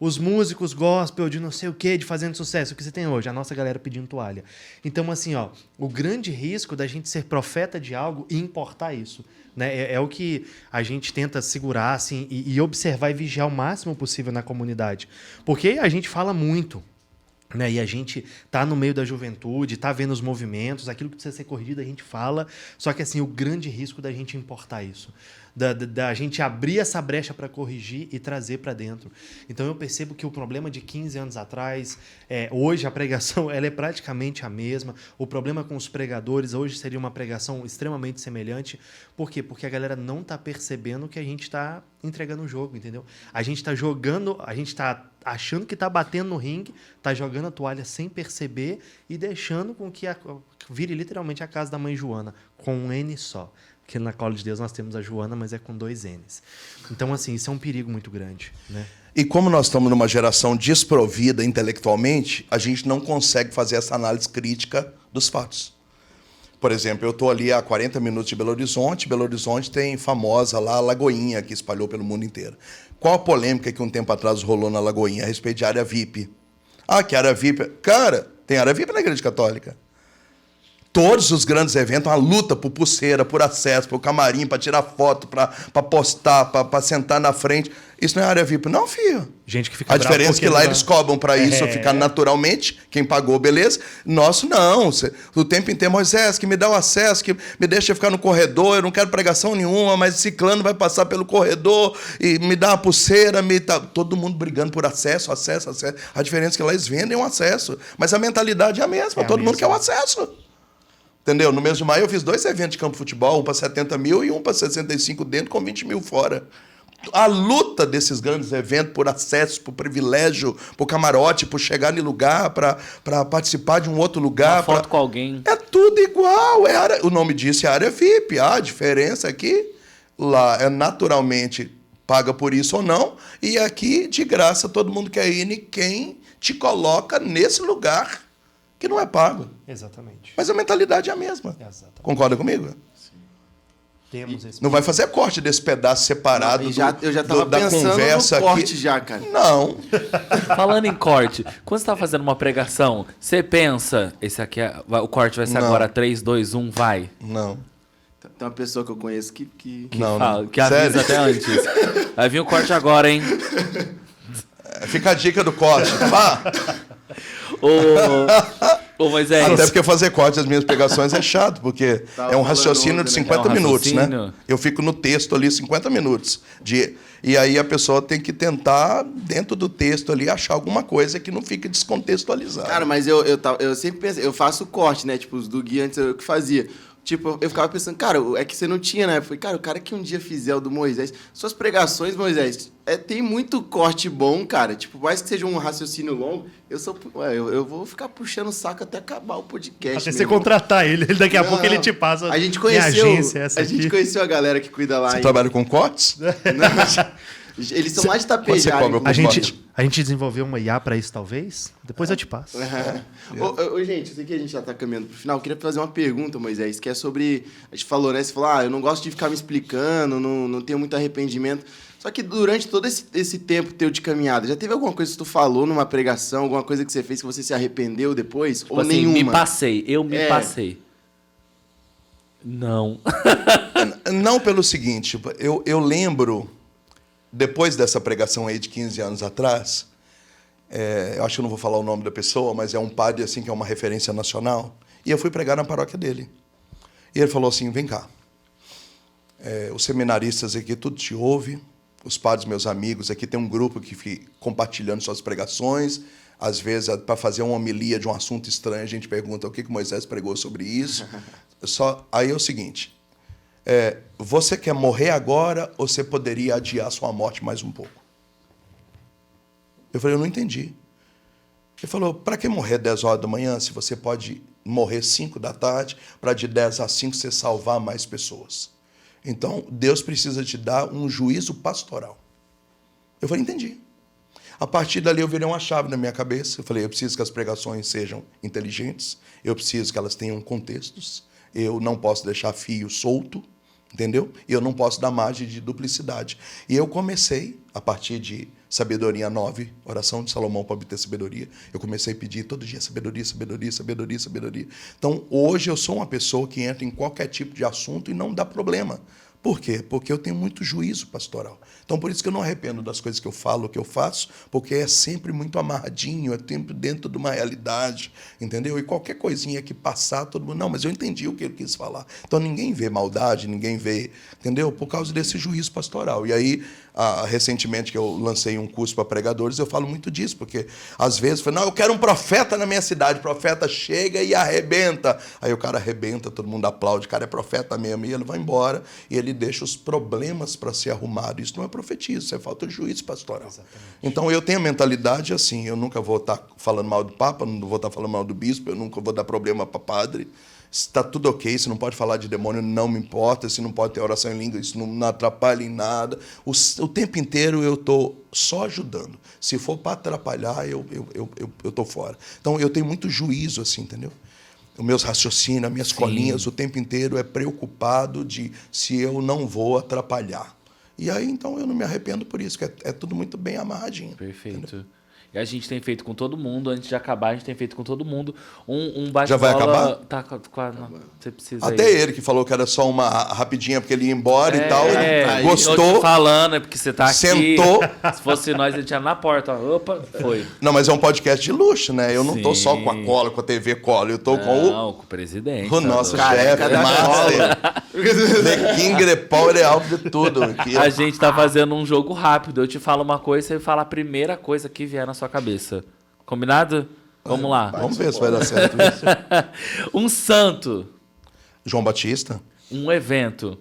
Os músicos gospel de não sei o quê, de fazendo sucesso. O que você tem hoje? A nossa galera pedindo toalha. Então, assim, o grande risco da gente ser profeta de algo e importar isso. Né? É o que a gente tenta segurar assim, e observar e vigiar o máximo possível na comunidade. Porque a gente fala muito. né? E a gente tá no meio da juventude, tá vendo os movimentos, aquilo que precisa ser corrigido a gente fala, só que assim, o grande risco da gente importar isso, da gente abrir essa brecha para corrigir e trazer para dentro. Então eu percebo que o problema de 15 anos atrás, hoje a pregação ela é praticamente a mesma, o problema com os pregadores hoje seria uma pregação extremamente semelhante. Por quê? Porque a galera não tá percebendo que a gente tá entregando o jogo, entendeu? A gente tá jogando, a gente tá achando que tá batendo no ringue, tá jogando a toalha sem perceber e deixando com que vire literalmente a casa da mãe Joana, com um N só. Porque na Cola de Deus nós temos a Joana, mas é com 2 N's. Então, assim, isso é um perigo muito grande, né? E como nós estamos numa geração desprovida intelectualmente, a gente não consegue fazer essa análise crítica dos fatos. Por exemplo, eu estou ali a 40 minutos de Belo Horizonte. Belo Horizonte tem famosa lá a Lagoinha, que espalhou pelo mundo inteiro. Qual a polêmica que um tempo atrás rolou na Lagoinha a respeito de área VIP? Ah, que área VIP... Cara, tem área VIP na Igreja Católica. Todos os grandes eventos, uma luta por pulseira, por acesso, por camarim, para tirar foto, para postar, para sentar na frente. Isso não é área VIP, não, filho. Gente que fica A diferença é que lá eles cobram para isso ficar naturalmente, quem pagou, beleza. Nosso não. O tempo inteiro, Moisés, que me dá o acesso, que me deixa ficar no corredor, eu não quero pregação nenhuma, mas ciclano vai passar pelo corredor e me dá uma pulseira, todo mundo brigando por acesso. A diferença é que lá eles vendem o acesso, mas a mentalidade é a mesma, todo mundo quer o acesso. Entendeu? No mês de maio eu fiz 2 eventos de campo de futebol, um para 70 mil e um para 65 dentro, com 20 mil fora. A luta desses grandes eventos por acesso, por privilégio, por camarote, por chegar em lugar, para participar de um outro lugar. Uma foto com alguém. É tudo igual. O nome disso é área VIP. A diferença é que lá é naturalmente paga por isso ou não, e aqui, de graça, todo mundo quer ir e quem te coloca nesse lugar que não é pago. Exatamente. Mas a mentalidade é a mesma. Exatamente. Concorda comigo? Temos esse não vai fazer corte desse pedaço separado eu já tava da pensando conversa no corte aqui. já, cara. Não. Falando em corte, quando você tá fazendo uma pregação, você pensa, esse aqui o corte vai ser agora 3, 2, 1, vai? Não. Tem uma pessoa que eu conheço que que avisa até antes. Vai vir o corte agora, hein? Fica a dica do corte. Pá. Ô, Moisés. Até porque fazer corte das minhas pregações é chato, porque é um raciocínio de 50 minutos, né? Eu fico no texto ali 50 minutos. E aí a pessoa tem que tentar, dentro do texto ali, achar alguma coisa que não fique descontextualizada. Cara, mas eu sempre pensei, eu faço corte, né? Tipo, os do Gui antes eu que fazia. Tipo, eu ficava pensando, cara, é que você não tinha, né? Eu falei, cara, o cara que um dia fizer o do Moisés... Suas pregações, Moisés, tem muito corte bom, cara. Tipo, mais que seja um raciocínio longo, eu vou ficar puxando o saco até acabar o podcast. Até você contratar ele, daqui a pouco ele te passa. A gente conheceu, agência, essa a gente conheceu a galera que cuida lá. Você trabalha com cortes? Não, eles são mais de Tapejara. A gente desenvolveu uma IA para isso, talvez? Depois eu te passo. Gente, eu sei que a gente já tá caminhando pro final. Eu queria fazer uma pergunta, Moisés, que é sobre... A gente falou, né? Você falou, eu não gosto de ficar me explicando, não tenho muito arrependimento. Só que durante todo esse tempo teu de caminhada, já teve alguma coisa que tu falou numa pregação, alguma coisa que você fez que você se arrependeu depois? Tipo ou assim, nenhuma? Me passei. Não. Não pelo seguinte, eu lembro... Depois dessa pregação aí de 15 anos atrás, eu acho que eu não vou falar o nome da pessoa, mas é um padre assim, que é uma referência nacional, e eu fui pregar na paróquia dele. E ele falou assim, vem cá, os seminaristas aqui, tudo te ouve, os padres, meus amigos, aqui tem um grupo que fica compartilhando suas pregações, às vezes, para fazer uma homilia de um assunto estranho, a gente pergunta o que Moisés pregou sobre isso. Aí é o seguinte... você quer morrer agora ou você poderia adiar sua morte mais um pouco? Eu falei, eu não entendi. Ele falou, para que morrer 10 horas da manhã se você pode morrer 5 da tarde para de 10 a 5 você salvar mais pessoas? Então, Deus precisa te dar um juízo pastoral. Eu falei, entendi. A partir dali eu virei uma chave na minha cabeça. Eu falei, eu preciso que as pregações sejam inteligentes, eu preciso que elas tenham contextos, eu não posso deixar fio solto, entendeu? E eu não posso dar margem de duplicidade. E eu comecei, a partir de Sabedoria 9, oração de Salomão para obter sabedoria, eu comecei a pedir todo dia sabedoria, sabedoria, sabedoria, sabedoria. Então, hoje eu sou uma pessoa que entra em qualquer tipo de assunto e não dá problema. Por quê? Porque eu tenho muito juízo pastoral. Então, por isso que eu não arrependo das coisas que eu falo, que eu faço, porque é sempre muito amarradinho, é sempre dentro de uma realidade, entendeu? E qualquer coisinha que passar, todo mundo... Não, mas eu entendi o que ele quis falar. Então, ninguém vê maldade, ninguém vê... Entendeu? Por causa desse juízo pastoral. E aí, recentemente, que eu lancei um curso para pregadores, eu falo muito disso, porque às vezes eu falo, não, eu quero um profeta na minha cidade. O profeta chega e arrebenta. Aí o cara arrebenta, todo mundo aplaude, o cara é profeta mesmo, e ele vai embora, e ele deixa os problemas para ser arrumado. Isso não é profetismo, isso é falta de juízo pastoral. Exatamente. Então eu tenho a mentalidade assim, eu nunca vou estar falando mal do Papa, não vou estar falando mal do bispo, eu nunca vou dar problema para padre. Está tudo ok, se não pode falar de demônio, não me importa, se não pode ter oração em língua, isso não atrapalha em nada. O tempo inteiro eu estou só ajudando. Se for para atrapalhar, eu estou fora. Então eu tenho muito juízo, assim, entendeu? Os meus raciocínios, as minhas colinhas, o tempo inteiro é preocupado de se eu não vou atrapalhar. E aí, então, eu não me arrependo por isso, que é tudo muito bem amarradinho. Perfeito. Entendeu? E a gente tem feito com todo mundo, antes de acabar, a gente tem feito com todo mundo um bate-bola... Já vai acabar? Tá quase, não, você precisa até aí. Ele que falou que era só uma rapidinha, porque ele ia embora e tal, ele gostou. Eu te falando, é porque você tá sentou. aqui. Se fosse nós, ele tinha na porta. Ó. Opa, foi. Não, mas é um podcast de luxo, né? Eu não tô só com a cola, com a TV cola, eu tô com o presidente. O nosso chefe, Master. The King, the Power, é alvo de tudo. Aqui, a gente tá fazendo um jogo rápido. Eu te falo uma coisa, você fala a primeira coisa que vier na sua cabeça. Combinado? Vamos lá. Vamos ver se vai dar certo isso. Um santo. João Batista. Um evento.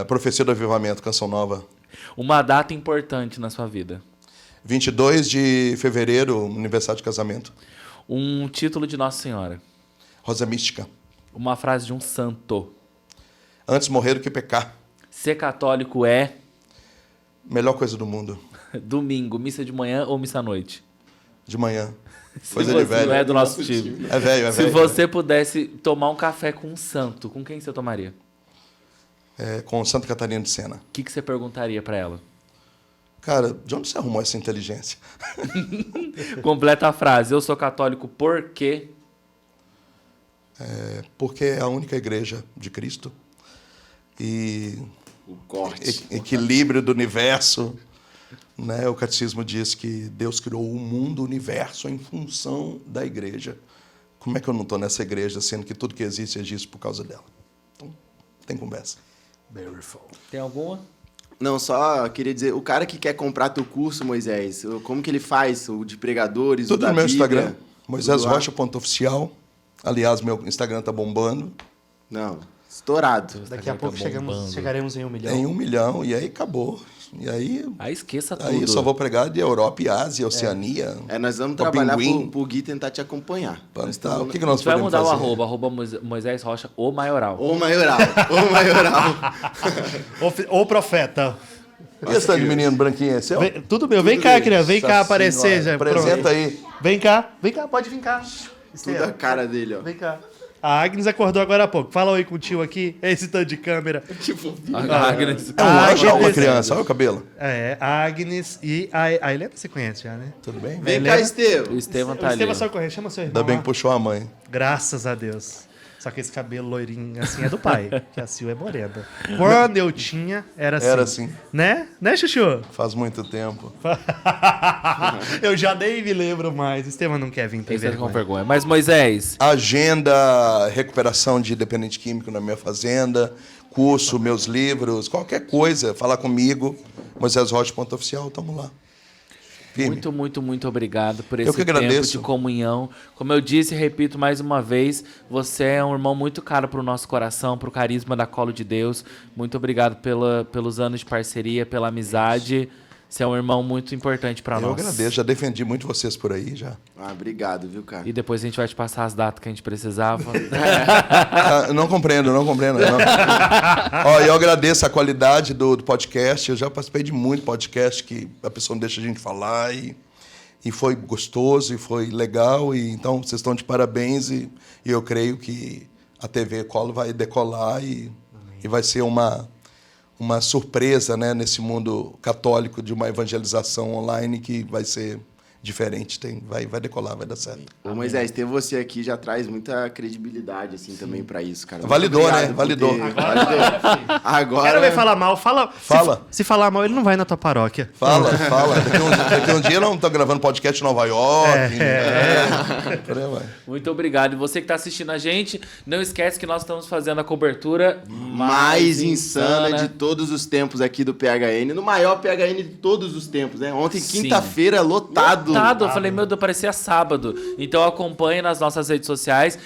Profecia do Avivamento, Canção Nova. Uma data importante na sua vida. 22 de fevereiro, aniversário de casamento. Um título de Nossa Senhora. Rosa Mística. Uma frase de um santo. Antes morrer do que pecar. Ser católico é... Melhor coisa do mundo. Domingo, missa de manhã ou missa à noite? De manhã. Coisa de velho. Não é do nosso time. É velho, é velho. Se você pudesse tomar um café com um santo, com quem você tomaria? Com Santa Catarina de Sena. O que você perguntaria para ela? Cara, de onde você arrumou essa inteligência? Completa a frase. Eu sou católico porque... Porque é a única igreja de Cristo. E... O corte. Equilíbrio do universo. Né? O catecismo diz que Deus criou o mundo, o universo, em função da igreja. Como é que eu não estou nessa igreja, sendo que tudo que existe por causa dela? Então, tem conversa. Tem alguma? Não, só queria dizer, o cara que quer comprar teu curso, Moisés, como que ele faz? O de pregadores, tudo o da no meu Bíblia, Instagram, moisésrocha.oficial. Aliás, meu Instagram tá bombando. Não, estourado. Daqui a pouco chegaremos em 1 milhão. Em 1 milhão, e aí acabou. E aí... esqueça tudo. Aí eu só vou pregar de Europa e Ásia, Oceania. Nós vamos trabalhar pro Gui tentar te acompanhar. Tá, o que nós vai podemos mudar fazer? o arroba Moisés Rocha, o maioral. O maioral. O maioral. Ou profeta. E esse de menino branquinho é seu? Tudo meu. Vem cá, criança. Vem cá aparecer. Já. Apresenta aí. Vem cá, pode vir cá. Tudo a cara dele, ó. Vem cá. A Agnes acordou agora há pouco. Fala oi com o tio aqui. Esse tanto de câmera. A Agnes. É um anjo ou uma criança? Olha o cabelo. A Agnes e a Helena você conhece já, né? Tudo bem? Vem cá, Estevam. O Estevam tá O ali. Estevam só corre. Chama seu irmão. Ainda bem lá. que puxou a mãe. Graças a Deus. Só que esse cabelo loirinho assim é do pai, que a Sil é morena. Quando eu tinha, era assim. Era assim. Né? Né, Chuchu? Faz muito tempo. Eu já nem me lembro mais. Estevam não quer vir, tem Com vergonha. Mas, Moisés... Agenda, recuperação de dependente químico na minha fazenda, curso, meus livros, qualquer coisa, falar comigo, moisésrocha.oficial, tamo lá. Firme. Muito obrigado por esse tempo agradeço. de comunhão. Como eu disse e repito mais uma vez, você é um irmão muito caro para o nosso coração, para o carisma da Colo de Deus. Muito obrigado pelos anos de parceria, pela amizade. Você é um irmão muito importante para nós. Eu agradeço, já defendi muito vocês por aí, já. Obrigado, viu, cara? E depois a gente vai te passar as datas que a gente precisava. Não compreendo. Não. Ó, eu agradeço a qualidade do podcast. Eu já participei de muito podcast que a pessoa não deixa a gente falar e foi gostoso e foi legal. E, então, vocês estão de parabéns e eu creio que a TV Colo vai decolar e vai ser uma surpresa, né, nesse mundo católico de uma evangelização online que vai ser diferente. Vai decolar, vai dar certo. Ô, Moisés, ter você aqui já traz muita credibilidade, assim, também pra isso, cara. Validou, né? Validou. Agora... Quero ver falar mal. Fala. Se falar mal, ele não vai na tua paróquia. Fala. Daqui um dia não tô gravando podcast em Nova York. Muito obrigado. E você que tá assistindo a gente, não esquece que nós estamos fazendo a cobertura mais insana de todos os tempos aqui do PHN. No maior PHN de todos os tempos, né? Ontem, quinta-feira, lotado. Eu falei, meu Deus, parecia sábado. Então acompanhe nas nossas redes sociais,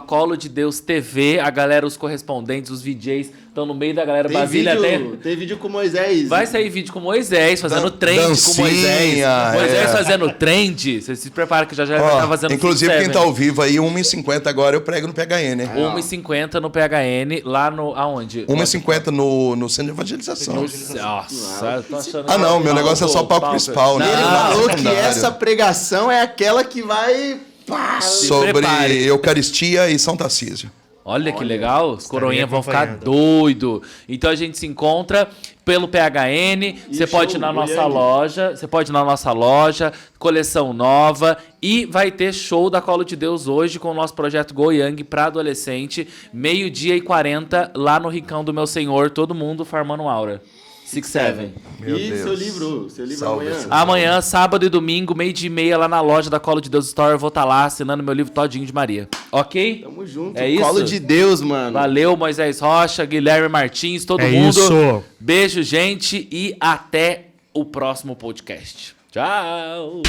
@ColoDeDeusTV. A galera, os correspondentes, os VJs, estão no meio da galera. Basília tem vídeo com Moisés. Vai sair vídeo com Moisés, fazendo trend com Moisés. Moisés fazendo trend. Você se prepara que já vai estar fazendo. Inclusive, quem tá ao vivo aí, 1h50 agora, eu prego no PHN, né? 1h50 no PHN, lá no... Aonde? 1h50 no Centro de Evangelização. Nossa, eu tô achando... Não, meu negócio é só o palco principal, né? Ele falou que essa pregação é aquela que vai... Sobre Eucaristia e São Tarcísio. Olha que legal, os coroinhas vão ficar doido. Então a gente se encontra pelo PHN, você pode ir na nossa loja, coleção nova, e vai ter show da Colo de Deus hoje com o nosso projeto Go Young para adolescente, 12h40 lá no Ricão do Meu Senhor, todo mundo farmando aura. 6-7. E seu livro amanhã? Amanhã, sábado e domingo, 12h30, lá na loja da Colo de Deus Store. Eu vou estar lá assinando meu livro todinho de Maria. Ok? Tamo junto. É isso? Colo de Deus, mano. Valeu, Moisés Rocha, Guilherme Martins, todo mundo. Isso. Beijo, gente, e até o próximo podcast. Tchau!